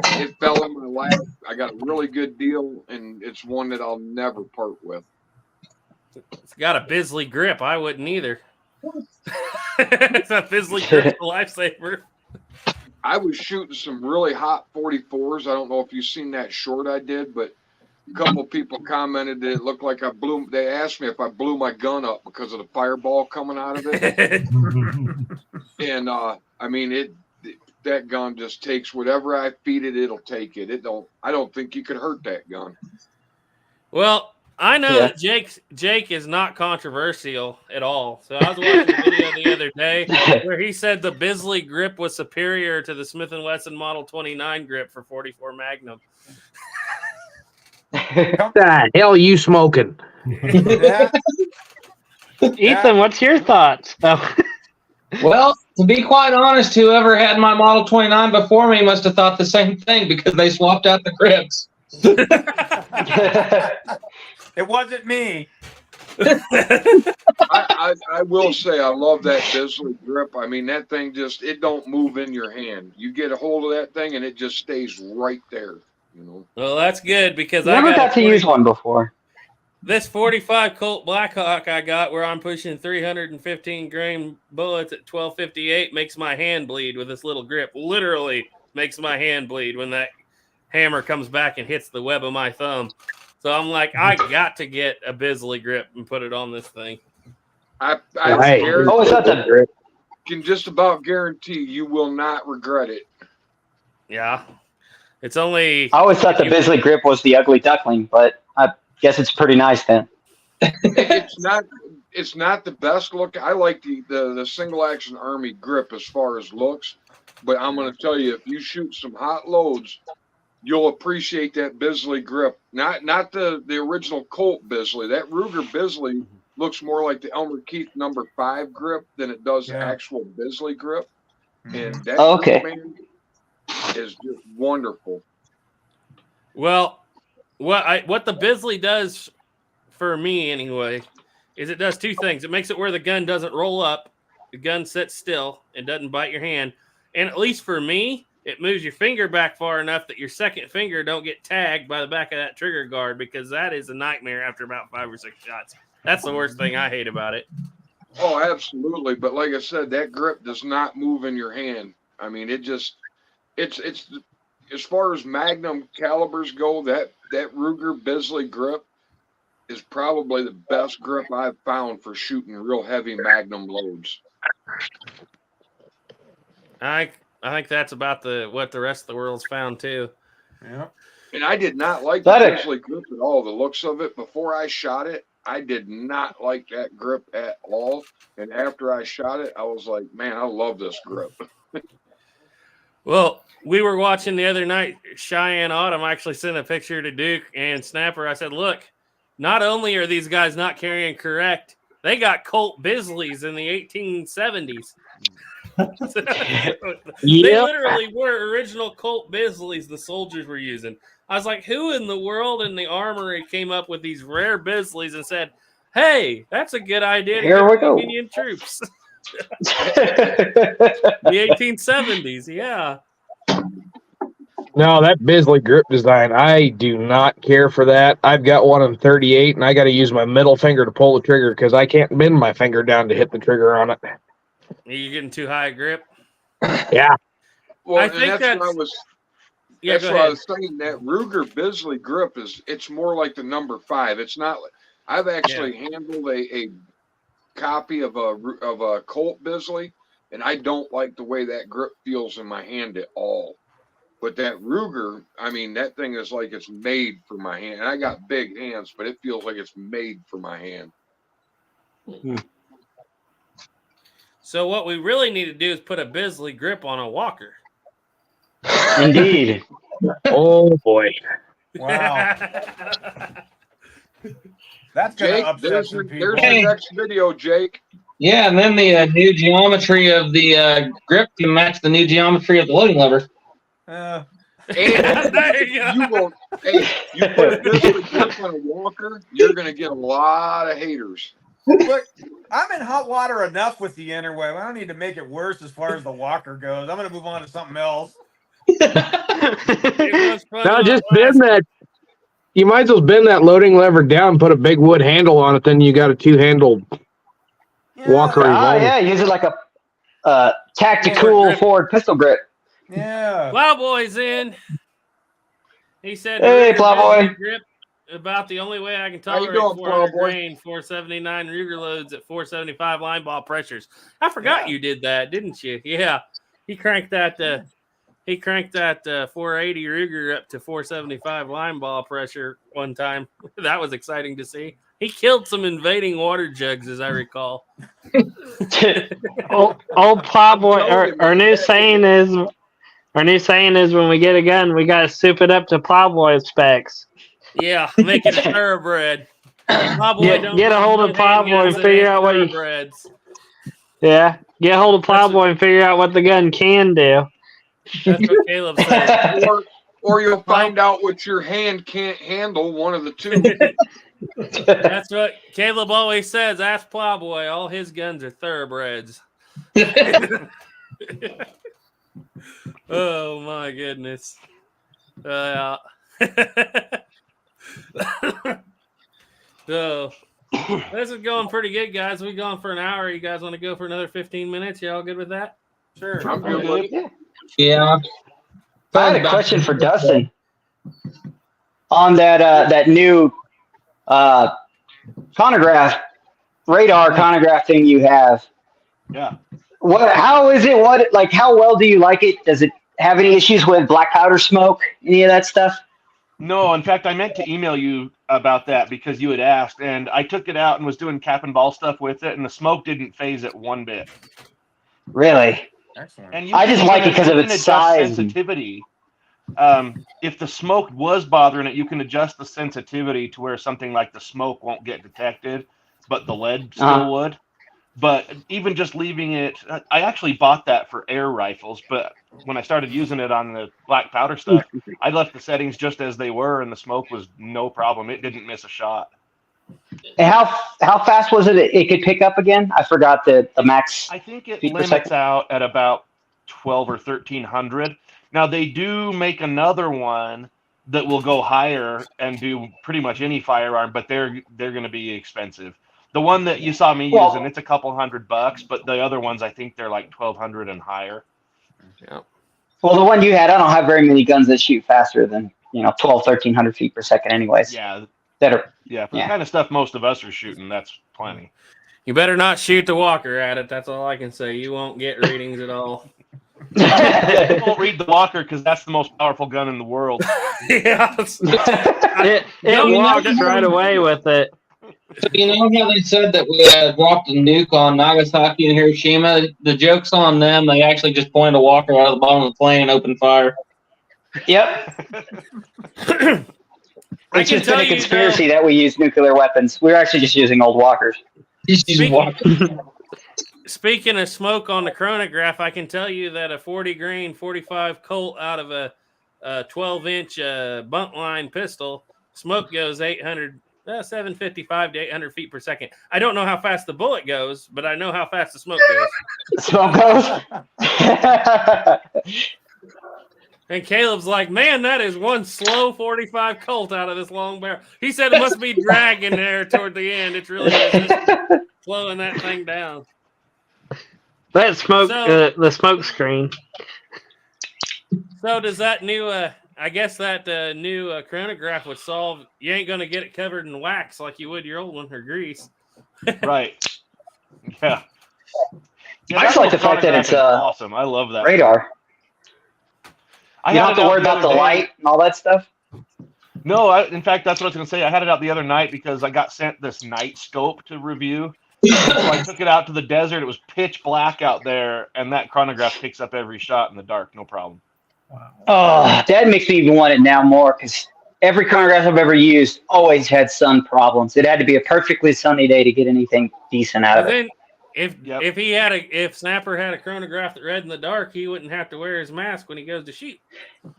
it fell in my lap. I got a really good deal, and it's one that I'll never part with. It's got a Bisley grip. I wouldn't either. It's a Bisley grip, lifesaver. I was shooting some really hot 44s. I don't know if you've seen that short I did, but a couple of people commented that it looked like I blew. They asked me if I blew my gun up because of the fireball coming out of it. And I mean, that gun just takes whatever I feed it, it'll take it. I don't think you could hurt that gun. Well, I know that Jake is not controversial at all. So I was watching a video the other day where he said the Bisley grip was superior to the Smith & Wesson Model 29 grip for 44 Magnum. What the hell are you smoking? Ethan, what's your thoughts? Oh. Well, To be quite honest, whoever had my Model 29 before me must have thought the same thing because they swapped out the grips. It wasn't me. I will say I love that Bisley grip. I mean, that thing just, it don't move in your hand. You get a hold of that thing and it just stays right there. You know. Well, that's good because Never got to use one before. This 45 Colt Blackhawk I got where I'm pushing 315 grain bullets at 1258 makes my hand bleed with this little grip. Literally makes my hand bleed when that hammer comes back and hits the web of my thumb. So I'm like, I got to get a Bisley grip and put it on this thing. I can just about guarantee you will not regret it. Yeah. It's only... I always thought the Bisley grip was the ugly duckling, but I guess it's pretty nice then. It's not the best look. I like the single action Army grip as far as looks, but I'm going to tell you, if you shoot some hot loads, you'll appreciate that Bisley grip. Not the original Colt Bisley. That Ruger Bisley looks more like the Elmer Keith number 5 grip than it does the actual Bisley grip. And that grip, man, is just wonderful. Well, what the Bisley does for me anyway is it does two things. It makes it where the gun doesn't roll up, the gun sits still and doesn't bite your hand. And at least for me, it moves your finger back far enough that your second finger don't get tagged by the back of that trigger guard, because that is a nightmare after about 5 or 6 shots. That's the worst thing I hate about it. Oh, absolutely. But like I said, that grip does not move in your hand. I mean, it's as far as Magnum calibers go, that Ruger Bisley grip is probably the best grip I've found for shooting real heavy Magnum loads. I think that's about what the rest of the world's found too. Yeah. And I did not like the Bisley grip at all. The looks of it before I shot it, I did not like that grip at all. And after I shot it, I was like, man, I love this grip. Well, we were watching the other night, Cheyenne Autumn actually sent a picture to Duke and Snapper. I said, look, not only are these guys not carrying correct, they got Colt Bisleys in the 1870s. They literally were original Colt Bisleys the soldiers were using. I was like, who in the world in the armory came up with these rare Bisleys and said, hey, that's a good idea to get Union troops? The 1870s, yeah. No, that Bisley grip design, I do not care for that. I've got one in 38, and I got to use my middle finger to pull the trigger because I can't bend my finger down to hit the trigger on it. You're getting too high a grip? Yeah. Well, I think that's what I was. Yeah, that's go what ahead. I was saying. That Ruger Bisley grip it's more like the number 5. It's not. I've actually handled a copy of a Colt Bisley, and I don't like the way that grip feels in my hand at all. But that Ruger, I mean, that thing is like it's made for my hand. And I got big hands, but it feels like it's made for my hand. So what we really need to do is put a Bisley grip on a Walker. Indeed. Oh boy. Wow. That's going Jake, to upset there's some your people. next video, Jake. Yeah, and then the new geometry of the grip can match the new geometry of the loading lever. And you put a Bisley grip on a Walker, you're going to get a lot of haters. Look, I'm in hot water enough with the interweb. I don't need to make it worse as far as the Walker goes. I'm going to move on to something else. No, just bend that. You might as well bend that loading lever down, put a big wood handle on it, then you got a 2-handled Walker revolver. Yeah, use it like a tactical forward pistol grip. Yeah. Plowboy's in. He said, Hey, Ruger Plowboy. Bisley grip about the only way I can How you tolerate doing, 400 Plowboy? grain, 479 Ruger loads at 475 line ball pressures. I forgot you did that, didn't you? Yeah. He cranked that 480 Ruger up to 475 line ball pressure one time. That was exciting to see. He killed some invading water jugs, as I recall. Old Plowboy. Our new saying is when we get a gun, we gotta soup it up to Plowboy specs. Yeah, make it a thoroughbred. Plowboy don't Get a hold of run handguns Plowboy and that figure ain't out what you. thoroughbreds. Yeah, get hold of Plowboy and figure out what the gun can do. That's what Caleb said. Or you'll find out what your hand can't handle. One of the two. That's what Caleb always says. Ask Plowboy. All his guns are thoroughbreds. Oh my goodness. So this is going pretty good, guys. We've gone for an hour. You guys want to go for another 15 minutes? You all good with that? Sure. I'm good with it. Yeah. I had a question for Dustin on that new chronograph, radar chronograph thing you have. Yeah. How is it? How well do you like it? Does it have any issues with black powder smoke? Any of that stuff? No, in fact, I meant to email you about that because you had asked, and I took it out and was doing cap and ball stuff with it, and the smoke didn't phase it one bit. Really? Excellent. And I just like it because of you can its adjust size. sensitivity. If the smoke was bothering it, you can adjust the sensitivity to where something like the smoke won't get detected, but the lead still would. But even just leaving it, I actually bought that for air rifles, but when I started using it on the black powder stuff, I left the settings just as they were, and the smoke was no problem. It didn't miss a shot. And how fast was it could pick up again? I forgot the max. I think it feet per limits second. out at about 12 or 1300. Now they do make another one that will go higher and do pretty much any firearm, but they're going to be expensive. The one that you saw me using, it's a couple $100, but the other ones I think they're like 1200 and higher. Yeah. Well, the one you had, I don't have very many guns that shoot faster than 1,1300 feet per second, anyways. Yeah. For the kind of stuff most of us are shooting, that's plenty. You better not shoot the walker at it. That's all I can say. You won't get readings at all. You won't read the walker because that's the most powerful gun in the world. Yes. It walks right away with it. So you know how they said that we dropped a nuke on Nagasaki and Hiroshima? The joke's on them. They actually just pointed a walker out of the bottom of the plane and opened fire. Yep. It's just been a conspiracy that we use nuclear weapons. We're actually just using old walkers. Speaking of smoke on the chronograph, I can tell you that a 40 grain 45 Colt out of a 12-inch buntline pistol, smoke goes 755 to 800 feet per second. I don't know how fast the bullet goes, but I know how fast the smoke goes. Smoke goes? And Caleb's like, man, that is one slow 45 Colt out of this long barrel. He said it must be dragging there toward the end. It's really slowing that thing down. That smoke, the smoke screen. So does that new, I guess that new chronograph would solve, you ain't going to get it covered in wax like you would your old one or grease. Right. Yeah. I just like the fact that it's awesome. I love that. Radar. You don't have to worry about the light and all that stuff? No, in fact, that's what I was going to say. I had it out the other night because I got sent this night scope to review. So I took it out to the desert. It was pitch black out there, and that chronograph picks up every shot in the dark. No problem. Wow. Oh, that makes me even want it now more because every chronograph I've ever used always had sun problems. It had to be a perfectly sunny day to get anything decent out of it. If Snapper had a chronograph that read in the dark, he wouldn't have to wear his mask when he goes to shoot.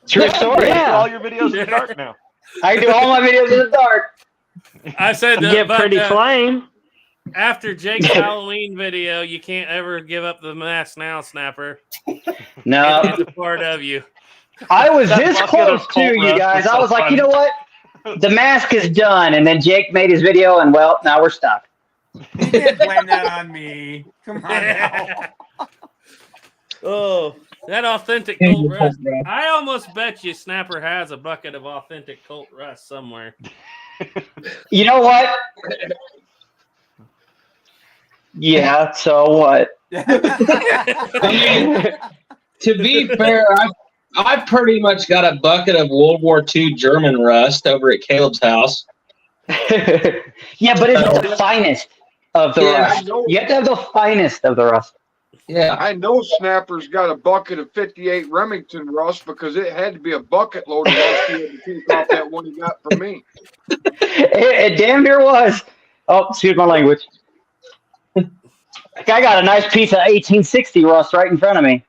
True story. Yeah. All your videos in the dark now. I do all my videos in the dark. I said that. Get pretty flame. After Jake's Halloween video, you can't ever give up the mask now, Snapper. No. It's a part of you. I was this close to you guys. I was like, you know what? The mask is done. And then Jake made his video, and well, now we're stuck. You can't blame that on me. Come on now. Oh, that authentic Colt Rust. I almost bet you Snapper has a bucket of authentic Colt Rust somewhere. You know what? Yeah, so what? I mean, to be fair, I've pretty much got a bucket of World War II German rust over at Caleb's house. Yeah, but it's the finest of the rust. You have to have the finest of the rust. Yeah, I know Snapper's got a bucket of 58 Remington rust because it had to be a bucket load of rust he had to take off that one he got from me. It damn near was. Oh, excuse my language. Like, I got a nice piece of 1860 rust right in front of me.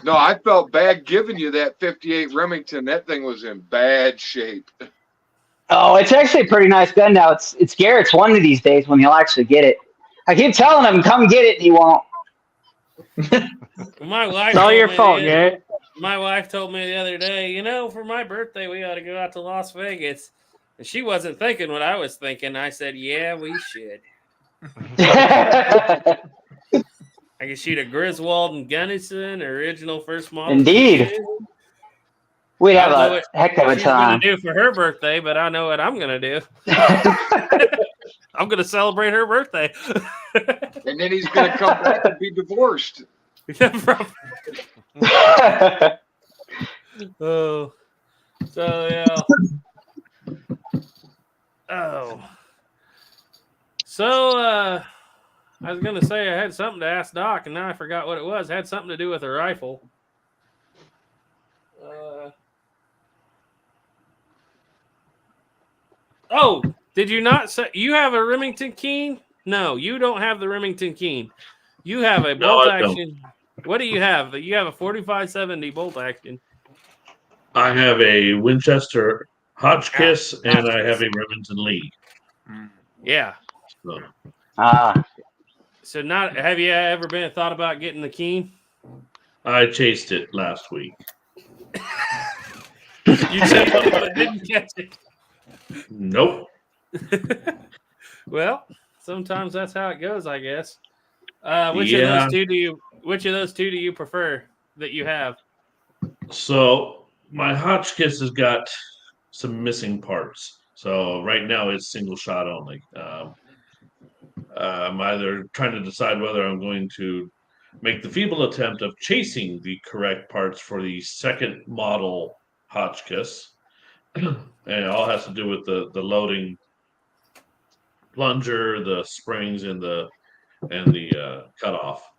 No, I felt bad giving you that 58 Remington. That thing was in bad shape. Oh, it's actually a pretty nice gun now. It's Garrett's one of these days when he'll actually get it. I keep telling him, come get it, and he won't. My wife. It's all your fault, Garrett. My wife told me the other day, you know, for my birthday, we ought to go out to Las Vegas. And she wasn't thinking what I was thinking. I said, yeah, we should. I can shoot a Griswold and Gunnison, original first model. Indeed. We'd have a heck of a time. Do for her birthday, but I know what I'm going to do. I'm going to celebrate her birthday. And then he's going to come back and be divorced. Oh, so yeah. Oh, so I was gonna say I had something to ask Doc, and now I forgot what it was. It had something to do with a rifle. Oh, did you not say you have a Remington Keen? No, you don't have the Remington Keen. You have a bolt action. What do you have? You have a 4570 bolt action. I have a Winchester Hotchkiss and I have a Remington Lee. Yeah. So. So not have you ever thought about getting the Keen? I chased it last week. You chased it but didn't catch it. Nope. Well, sometimes that's how it goes, I guess. Which of those two do you prefer that you have? So my Hotchkiss has got some missing parts. So right now it's single shot only. I'm either trying to decide whether I'm going to make the feeble attempt of chasing the correct parts for the second model Hotchkiss. And it all has to do with the loading plunger, the springs, and the cutoff.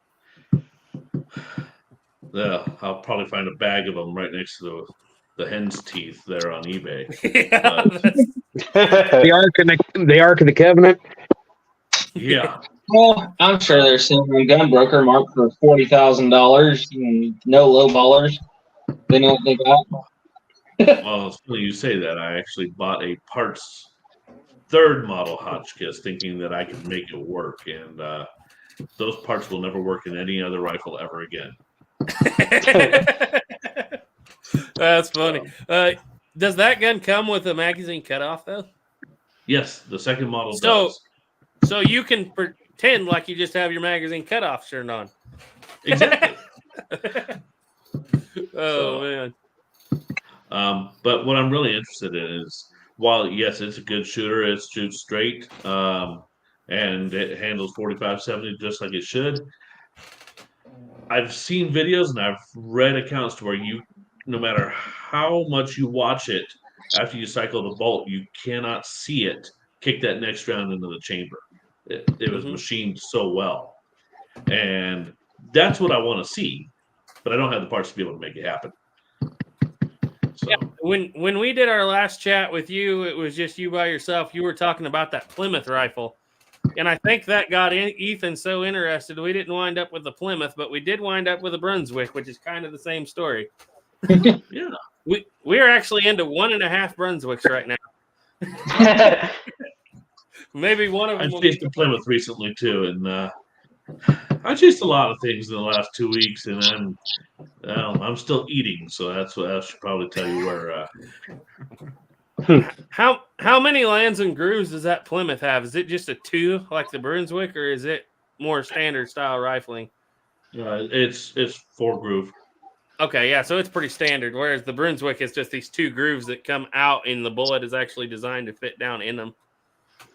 Yeah, I'll probably find a bag of them right next to the hen's teeth there on eBay. The Ark of the Covenant. Yeah. Well, I'm sure there's some gunbroker marked for $40,000. No low ballers. They know what they got. Well, it's funny you say that. I actually bought a parts third model Hotchkiss thinking that I could make it work, and those parts will never work in any other rifle ever again. That's funny. Does that gun come with a magazine cutoff though? Yes, the second model does. So you can pretend like you just have your magazine cutoff turned on. Exactly. Man. But what I'm really interested in is, while yes, it's a good shooter, it shoots straight, and it handles 45-70 just like it should. I've seen videos and I've read accounts to where no matter how much you watch it, after you cycle the bolt, you cannot see it kick that next round into the chamber. It was machined so well, and that's what I want to see, but I don't have the parts to be able to make it happen. So. Yeah, when we did our last chat with you, it was just you by yourself. You were talking about that Plymouth rifle, and I think that got Ethan so interested. We didn't wind up with the Plymouth, but we did wind up with a Brunswick, which is kind of the same story. Yeah, we are actually into 1.5 Brunswicks right now. Maybe one of them. I chased the Plymouth recently too, and I chased a lot of things in the last 2 weeks, and I'm still eating, so that's what I should probably tell you where. How many lands and grooves does that Plymouth have? Is it just a 2 like the Brunswick, or is it more standard style rifling? It's 4 groove. Okay, yeah, so it's pretty standard. Whereas the Brunswick is just these 2 grooves that come out, and the bullet is actually designed to fit down in them.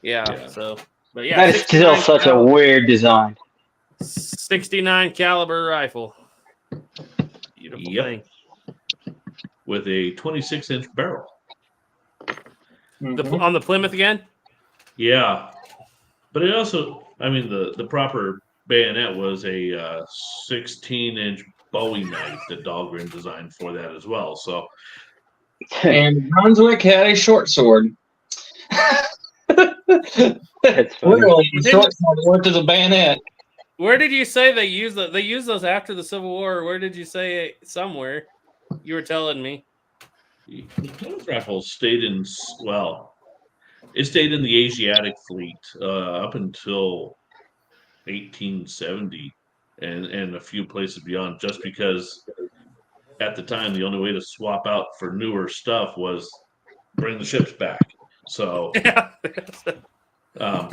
Yeah. So, but yeah, that is still such a weird design. 69 caliber rifle. Beautiful thing. With a 26-inch barrel. On the Plymouth again? Yeah. But it also, the proper bayonet was a 16-inch Bowie knife that Dahlgren designed for that as well. So, and Brunswick had a short sword. Really, short worked as a bayonet. Where did you say they use They use those after the Civil War. Where did you say it? Somewhere? You were telling me. The Plymouth rifle stayed in, well, it stayed in the Asiatic fleet up until 1870 and a few places beyond, just because at the time the only way to swap out for newer stuff was bring the ships back. So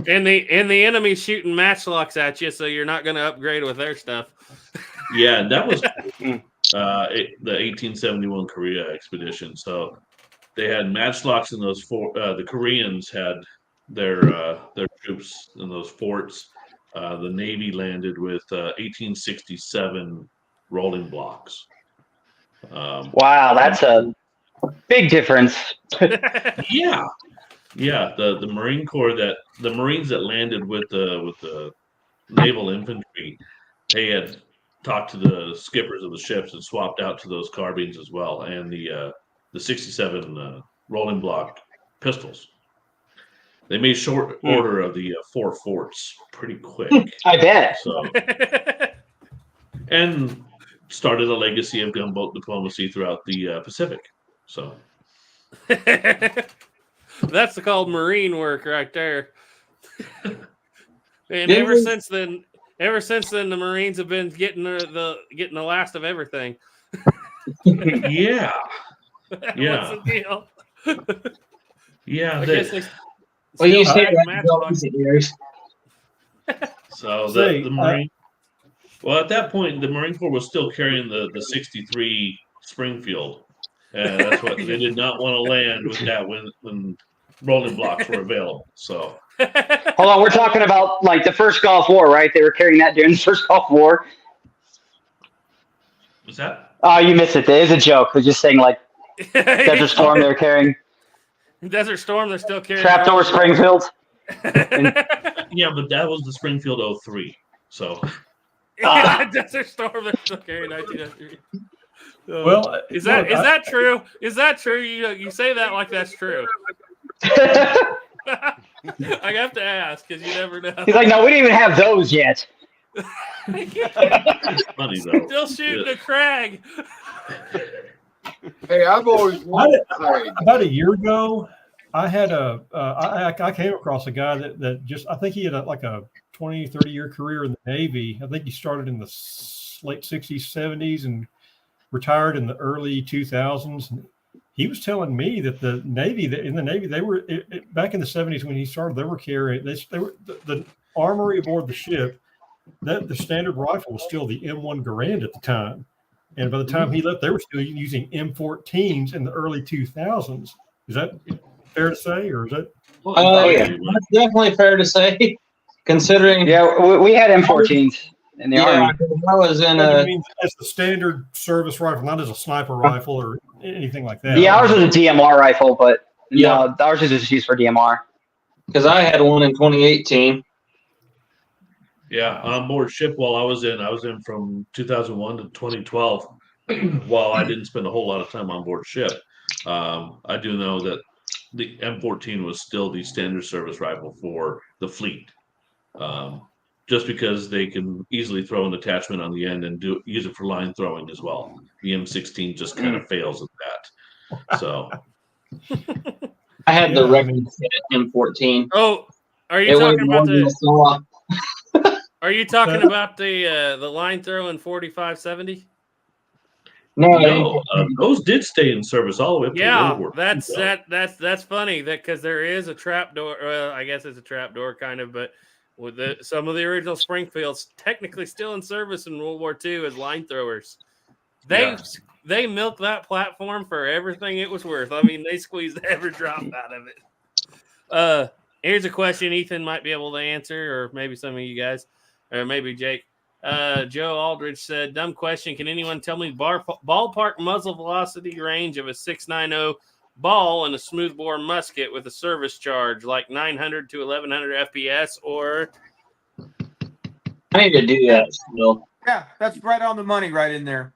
and the enemy shooting matchlocks at you, so you're not going to upgrade with their stuff. Yeah, and that was the 1871 Korea expedition. So they had matchlocks in those the Koreans had their troops in those forts. The Navy landed with 1867 rolling blocks. Wow, that's a big difference. Yeah. The Marine Corps the Marines that landed with the naval infantry, they had talked to the skippers of the ships and swapped out to those carbines as well, and the 67 rolling block pistols. They made short order of the 4 forts pretty quick. I bet. So, and started a legacy of gunboat diplomacy throughout the Pacific. So. That's called Marine work right there. And ever since then, the Marines have been getting the last of everything. Yeah. What's the deal? Yeah. Well, you say so the Marine. Well, at that point, the Marine Corps was still carrying the 63 Springfield, and that's what they did not want to land with that when rolling blocks were available. So. Hold on, we're talking about like the first Gulf War, right? They were carrying that during the first Gulf War. What's that? Oh, you missed it. It is a joke. They're just saying like Desert Storm. They're carrying Desert Storm. They're still carrying Trapdoor Springfield. Yeah, but that was the Springfield 03. So. Desert Storm. They're still carrying 1903. Well, is that true? Is that true? You say that like that's true. I have to ask because you never know. He's like, no, we didn't even have those yet. Funny though. Still shooting a Krag. Hey, I've always wanted Krag. About a year ago, I had I came across a guy that just, I think he had like a 20, 30-year career in the Navy. I think he started in the late 60s, 70s and retired in the early 2000s. And he was telling me that the Navy, they were back in the 70s when he started. They were carrying the armory aboard the ship. That the standard rifle was still the M1 Garand at the time, and by the time he left, they were still using M14s in the early 2000s. Is that fair to say, or is that? Yeah, that's definitely fair to say, considering. Yeah, we had M14s in the Army. I was in as the standard service rifle, not as a sniper rifle or anything like that. Yeah, ours was a DMR rifle, but no, ours is just used for DMR. Because I had one in 2018. Yeah, on board ship while I was in from 2001 to 2012. While I didn't spend a whole lot of time on board ship, I do know that the M14 was still the standard service rifle for the fleet. Just because they can easily throw an attachment on the end and use it for line throwing as well. The M16 just kind of fails at that. So I had the record M14. Oh, are you talking about the? Are you talking about the line throwing 4570? No, those did stay in service all the way up to World War II. That's funny because there is a trapdoor. Well, I guess it's a trapdoor kind of, but with some of the original Springfields technically still in service in World War II as line throwers. They milked that platform for everything it was worth. I mean, they squeezed every drop out of it. Here's a question Ethan might be able to answer, or maybe some of you guys, or maybe Jake. Joe Aldridge said, dumb question. Can anyone tell me ballpark muzzle velocity range of a 6.90 ball and a smoothbore musket with a service charge like 900 to 1100 FPS or? I need to do that still. Yeah, that's right on the money right in there.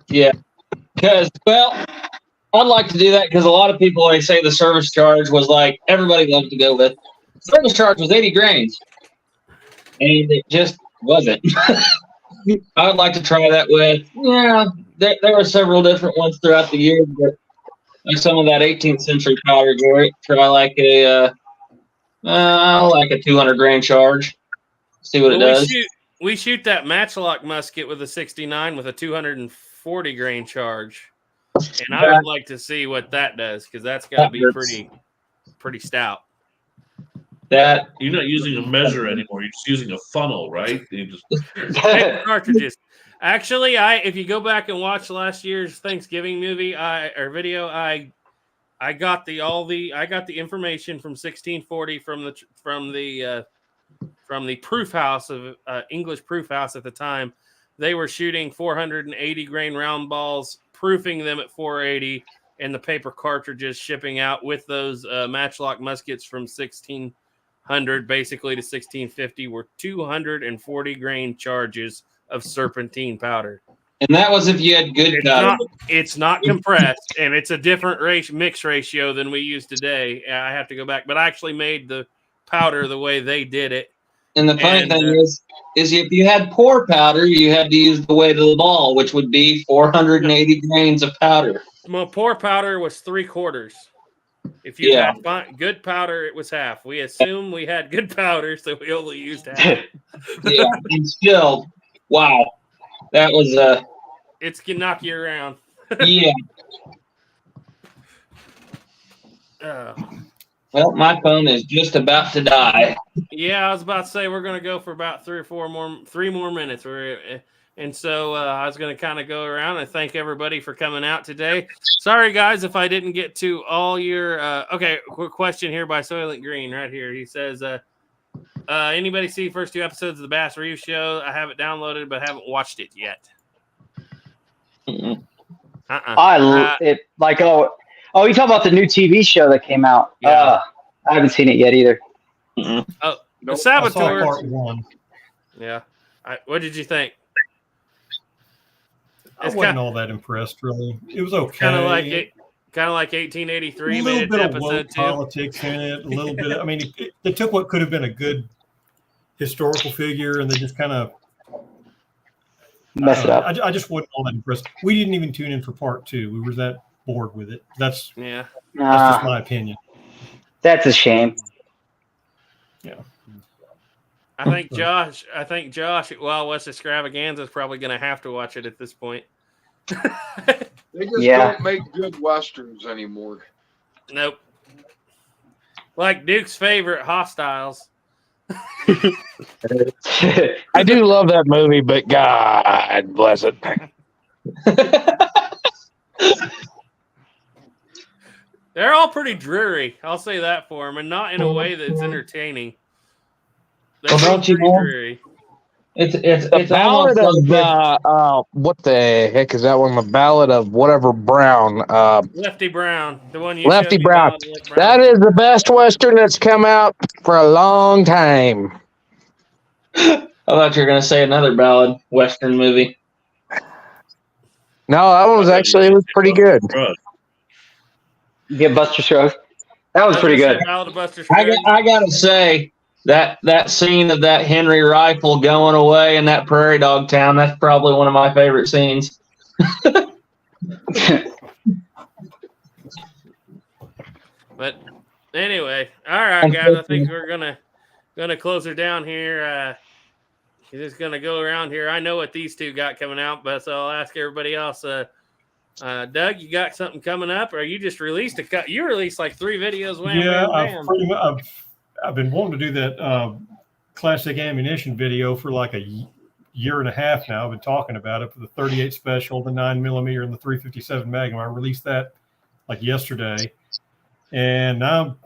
Yeah, because, well, I'd like to do that because a lot of people, they say the service charge was like everybody loves to go with. service charge was 80 grains, and it just wasn't. I would like to try that with, there were several different ones throughout the year, but like some of that 18th century powder, try like a 200 grain charge. See what it does. We shoot that matchlock musket with a 69 with a 240 grain charge, and I would like to see what that does because that's got to be pretty stout. That you're not using a measure anymore. You're just using a funnel, right? You just cartridges. Actually, if you go back and watch last year's Thanksgiving video, I got the information from 1640 from the proof house of English proof house at the time. They were shooting 480 grain round balls, proofing them at 480, and the paper cartridges shipping out with those matchlock muskets from 1600 basically to 1650 were 240 grain charges of serpentine powder. And that was if you had good powder. It's not compressed, and it's a different mix ratio than we use today. I have to go back, but I actually made the powder the way they did it. And the funny thing is if you had poor powder, you had to use the weight of the ball, which would be 480 grains of powder. Well, poor powder was 3/4. If you had good powder, it was half. We assumed we had good powder, so we only used half. Yeah, and still, wow, that was it's can knock you around. Yeah. Well, my phone is just about to die. Yeah, I was about to say we're going to go for about 3 more minutes. And so I was going to kind of go around and thank everybody for coming out today. Sorry, guys, if I didn't get to all your okay, quick question here by Soylent Green right here. He says, anybody see first 2 episodes of the Bass Reeves Show? I have it downloaded, but haven't watched it yet. You talk about the new TV show that came out. Yeah. I haven't seen it yet either. The I saw Saboteurs. part 1. Yeah. What did you think? I wasn't all that impressed, really. It was okay. Kind of like 1883. A little made it bit to of woke episode 2. politics in it. A little bit. They took what could have been a good historical figure, and they just kind of mess it up. I just wasn't all that impressed. We didn't even tune in for part 2. We were that bored with it. That's just my opinion. That's a shame. Yeah. I think Josh at Wild West Extravaganza is probably going to have to watch it at this point. They just don't make good westerns anymore. Nope. Like Duke's favorite, Hostiles. I do love that movie, but God bless it. They're all pretty dreary. I'll say that for them, and not in a way that's entertaining. Well, don't you know? Dreary. It's the Ballad of what the heck is that one? The Ballad of whatever Brown. Lefty Brown, the one you Lefty showed me, Brown. That is the best Western that's come out for a long time. I thought you were going to say another ballad Western movie. No, that one was it was pretty good. Get Buster Scruggs. That was pretty good. I gotta say that scene of that Henry rifle going away in that prairie dog town, that's probably one of my favorite scenes. But anyway, all right, guys. I think we're gonna close her down here. Just gonna go around here. I know what these two got coming out, but so I'll ask everybody else. Doug, you got something coming up, or you just released you released like 3 videos? I've been wanting to do that classic ammunition video for like a year and a half now. I've been talking about it for the 38 special, the 9mm, and the 357 Magnum. I released that like yesterday, and now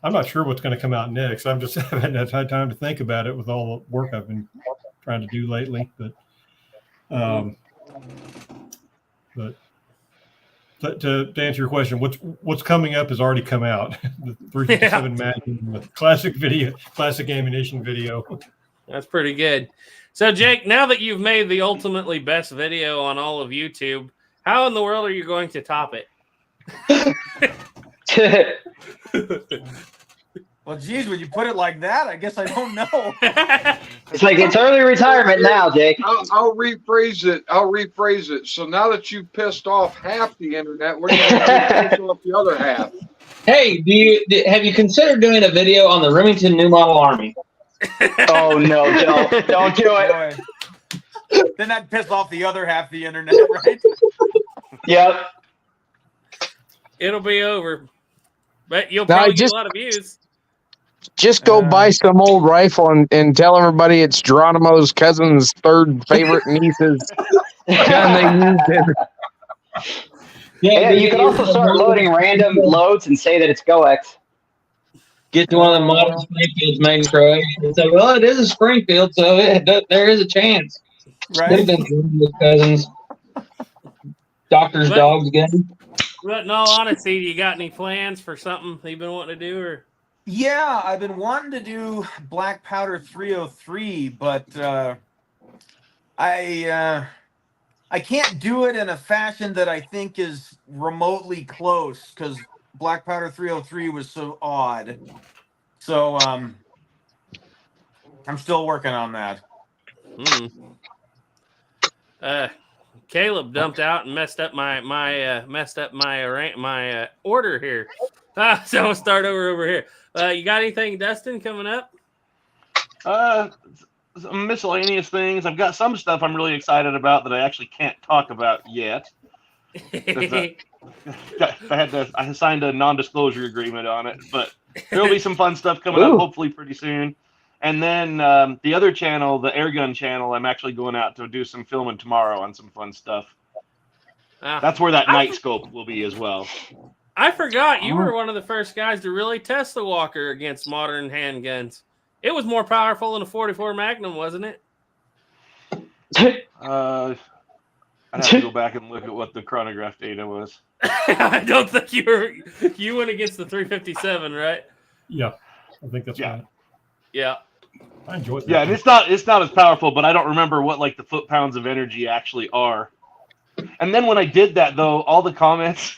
I'm not sure what's going to come out next. I haven't had time to think about it with all the work I've been trying to do lately. But to answer your question, what's coming up has already come out. The 357 Magnum, the classic ammunition video. That's pretty good. So, Jake, now that you've made the ultimately best video on all of YouTube, how in the world are you going to top it? Well, geez, when you put it like that, I guess I don't know. It's like it's early retirement now, Jake. I'll rephrase it. So now that you've pissed off half the internet, we're going to piss off the other half. Hey, have you considered doing a video on the Remington New Model Army? Oh no, don't do it. Then that pissed off the other half of the internet, right? Yep. It'll be over, but you'll probably get a lot of views. Just go buy some old rifle and tell everybody it's Geronimo's cousin's third favorite niece's gun they used in. Yeah, you can also start loading random loads and say that it's GoEx. Get to one of the modern Springfields made in Croatia and say, well, it is a Springfield, so there is a chance. Right. Cousins. Doctor's dogs again. But in all honesty, you got any plans for something you've been wanting to do, or? Yeah, I've been wanting to do Black Powder 303, but I can't do it in a fashion that I think is remotely close because Black Powder 303 was so odd. So I'm still working on that. Caleb dumped out and messed up my order here. So I'll start over here. You got anything, Dustin, coming up? Some miscellaneous things. I've got some stuff I'm really excited about that I actually can't talk about yet. I signed a non-disclosure agreement on it, but there'll be some fun stuff coming up hopefully pretty soon. And then the other channel, the Airgun channel, I'm actually going out to do some filming tomorrow on some fun stuff. That's where that night scope will be as well. I forgot you were one of the first guys to really test the Walker against modern handguns. It was more powerful than a 44 Magnum, wasn't it? I'd have to go back and look at what the chronograph data was. I don't think you went against the 357, right? Yeah, I think that's right. Yeah. I enjoyed that. Yeah, and it's not as powerful, but I don't remember what like the foot-pounds of energy actually are. And then when I did that, though, all the comments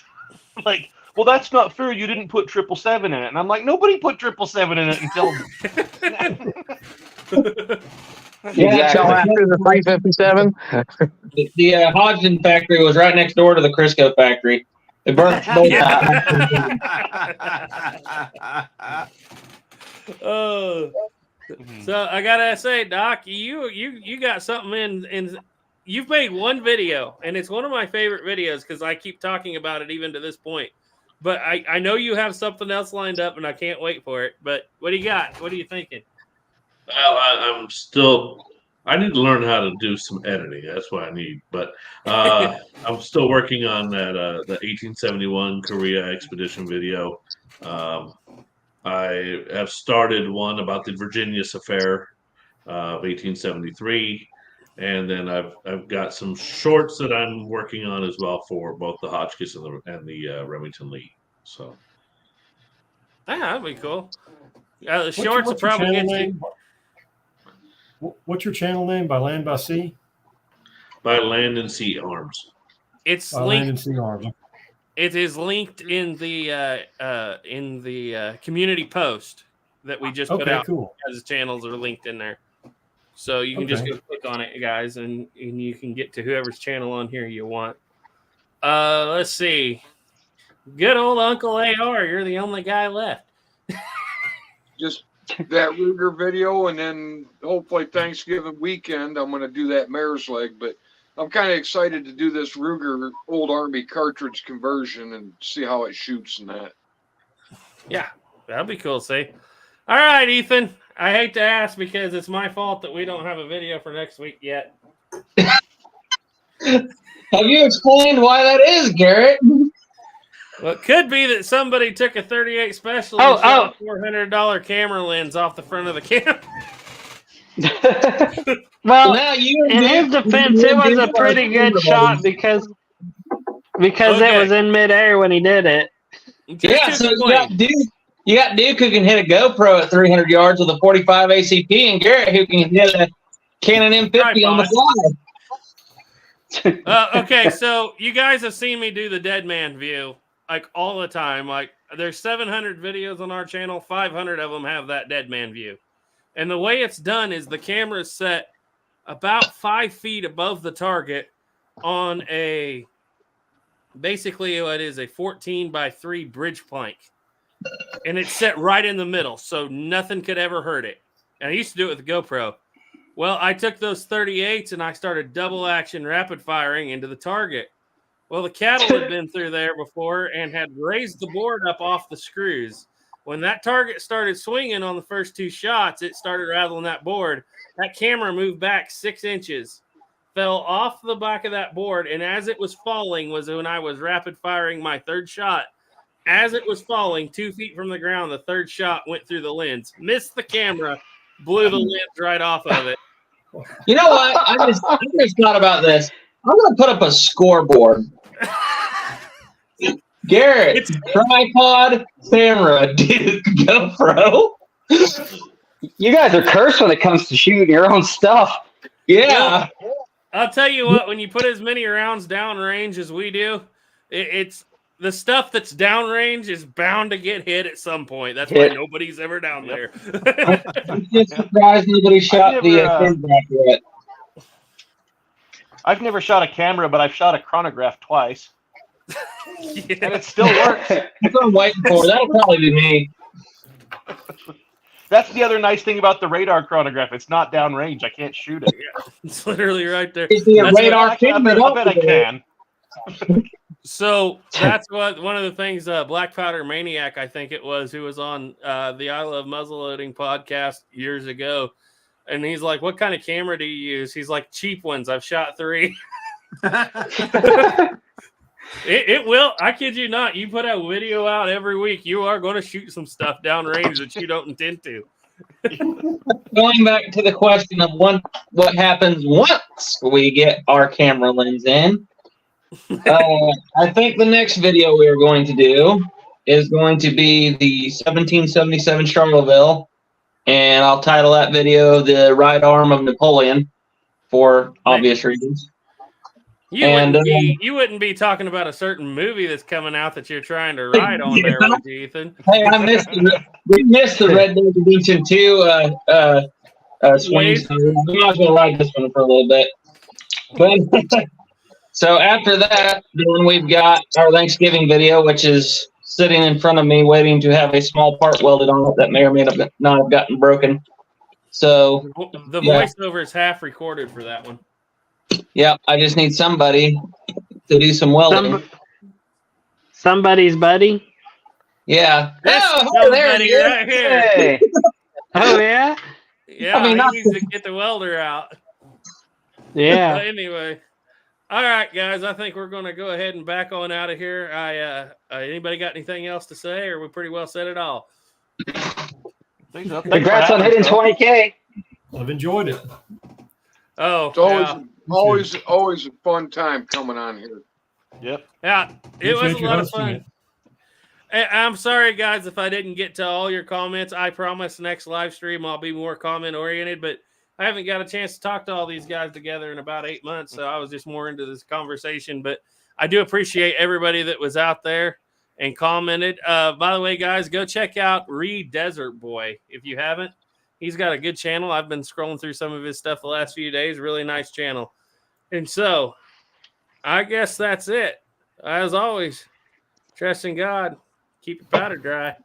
like, well, that's not fair. You didn't put 777 in it. And I'm like, nobody put 777 in it until... Yeah, until after the 357. The Hodgson factory was right next door to the Crisco factory. They burnt both. Oh, so I gotta say, Doc, you got something in. You've made one video, and it's one of my favorite videos because I keep talking about it even to this point. But I know you have something else lined up, and I can't wait for it. But what do you got? What are you thinking? Well, I need to learn how to do some editing. That's what I need. But I'm still working on that the 1871 Korea expedition video. I have started one about the Virginius affair of 1873. And then I've got some shorts that I'm working on as well for both the Hotchkiss and the Remington Lee. So that'd be cool. The shorts will probably get you. What's your channel name? By Land by Sea? By Land and Sea Arms. It's by linked. Land and Sea Arms. It is linked in the community post that we just put out. Cool. As channels are linked in there. So you can just go click on it, guys, and you can get to whoever's channel on here you want. Let's see. Good old Uncle AR, you're the only guy left. Just that Ruger video, and then hopefully Thanksgiving weekend, I'm going to do that mare's leg. But I'm kind of excited to do this Ruger Old Army cartridge conversion and see how it shoots and that. Yeah, that'll be cool, see. All right, Ethan. I hate to ask because it's my fault that we don't have a video for next week yet. Have you explained why that is, Garrett? Well, it could be that somebody took a 38 special and shot a $400 camera lens off the front of the camera. Well, in his defense, it was a pretty good shot because it was in midair when he did it. Yeah, so you got Duke who can hit a GoPro at 300 yards with a 45 ACP, and Garrett who can hit a Canon M50 on the fly. Okay, so you guys have seen me do the dead man view like all the time. Like there's 700 videos on our channel. 500 of them have that dead man view. And the way it's done is the camera is set about 5 feet above the target on basically what is a 14x3 bridge plank. And it's set right in the middle, so nothing could ever hurt it. And I used to do it with the GoPro. Well, I took those 38s and I started double action rapid firing into the target. Well, the cattle had been through there before and had raised the board up off the screws. When that target started swinging on the first 2 shots, it started rattling that board. That camera moved back 6 inches, fell off the back of that board, and as it was falling was when I was rapid firing my 3rd shot. As it was falling 2 feet from the ground, the 3rd shot went through the lens, missed the camera, blew the lens right off of it. You know what? I just thought about this. I'm going to put up a scoreboard. Garrett, tripod, camera, dude, GoPro. You guys are cursed when it comes to shooting your own stuff. Yeah. I'll tell you what, when you put as many rounds downrange as we do, it's the stuff that's downrange is bound to get hit at some point. That's why nobody's ever down there. I'm just surprised nobody shot the camera yet. I've never shot a camera, but I've shot a chronograph twice. And it still works. That's what I'm waiting for. That'll probably be me. That's the other nice thing about the radar chronograph. It's not downrange. I can't shoot it. Yeah, it's literally right there. Is the radar I bet I can. So that's what one of the things Black Powder Maniac, I think it was, who was on the I Love Muzzleloading podcast years ago. And he's like, what kind of camera do you use? He's like, cheap ones. I've shot 3. It will. I kid you not. You put a video out every week, you are going to shoot some stuff downrange that you don't intend to. Going back to the question of what happens once we get our camera lens in, I think the next video we are going to do is going to be the 1777 Charleville, and I'll title that video "The Right Arm of Napoleon" for obvious reasons. You wouldn't be talking about a certain movie that's coming out that you're trying to ride on there, would you, Ethan? Hey, we missed the Red Dead Redemption 2 swing. So we might as well ride this one for a little bit. But so after that, then we've got our Thanksgiving video, which is sitting in front of me, waiting to have a small part welded on it that may or may not have gotten broken. So the voiceover is half recorded for that one. Yeah, I just need somebody to do some welding. Somebody's buddy? Yeah. Oh, there he is. Right here. Hey. Oh, yeah? Yeah, he needs to get the welder out. Yeah. But anyway. All right, guys, I think we're going to go ahead and back on out of here. Anybody got anything else to say, or we pretty well said it all? Congrats on hitting 20K. I've enjoyed it. Oh, it's always a fun time coming on here. Yep. Yeah, it was a lot of fun. I'm sorry, guys, if I didn't get to all your comments. I promise next live stream I'll be more comment oriented, but I haven't got a chance to talk to all these guys together in about 8 months, so I was just more into this conversation. But I do appreciate everybody that was out there and commented. By the way, guys, go check out Desert Boy if you haven't. He's got a good channel. I've been scrolling through some of his stuff the last few days. Really nice channel. And so I guess that's it. As always, trust in God. Keep your powder dry.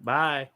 Bye.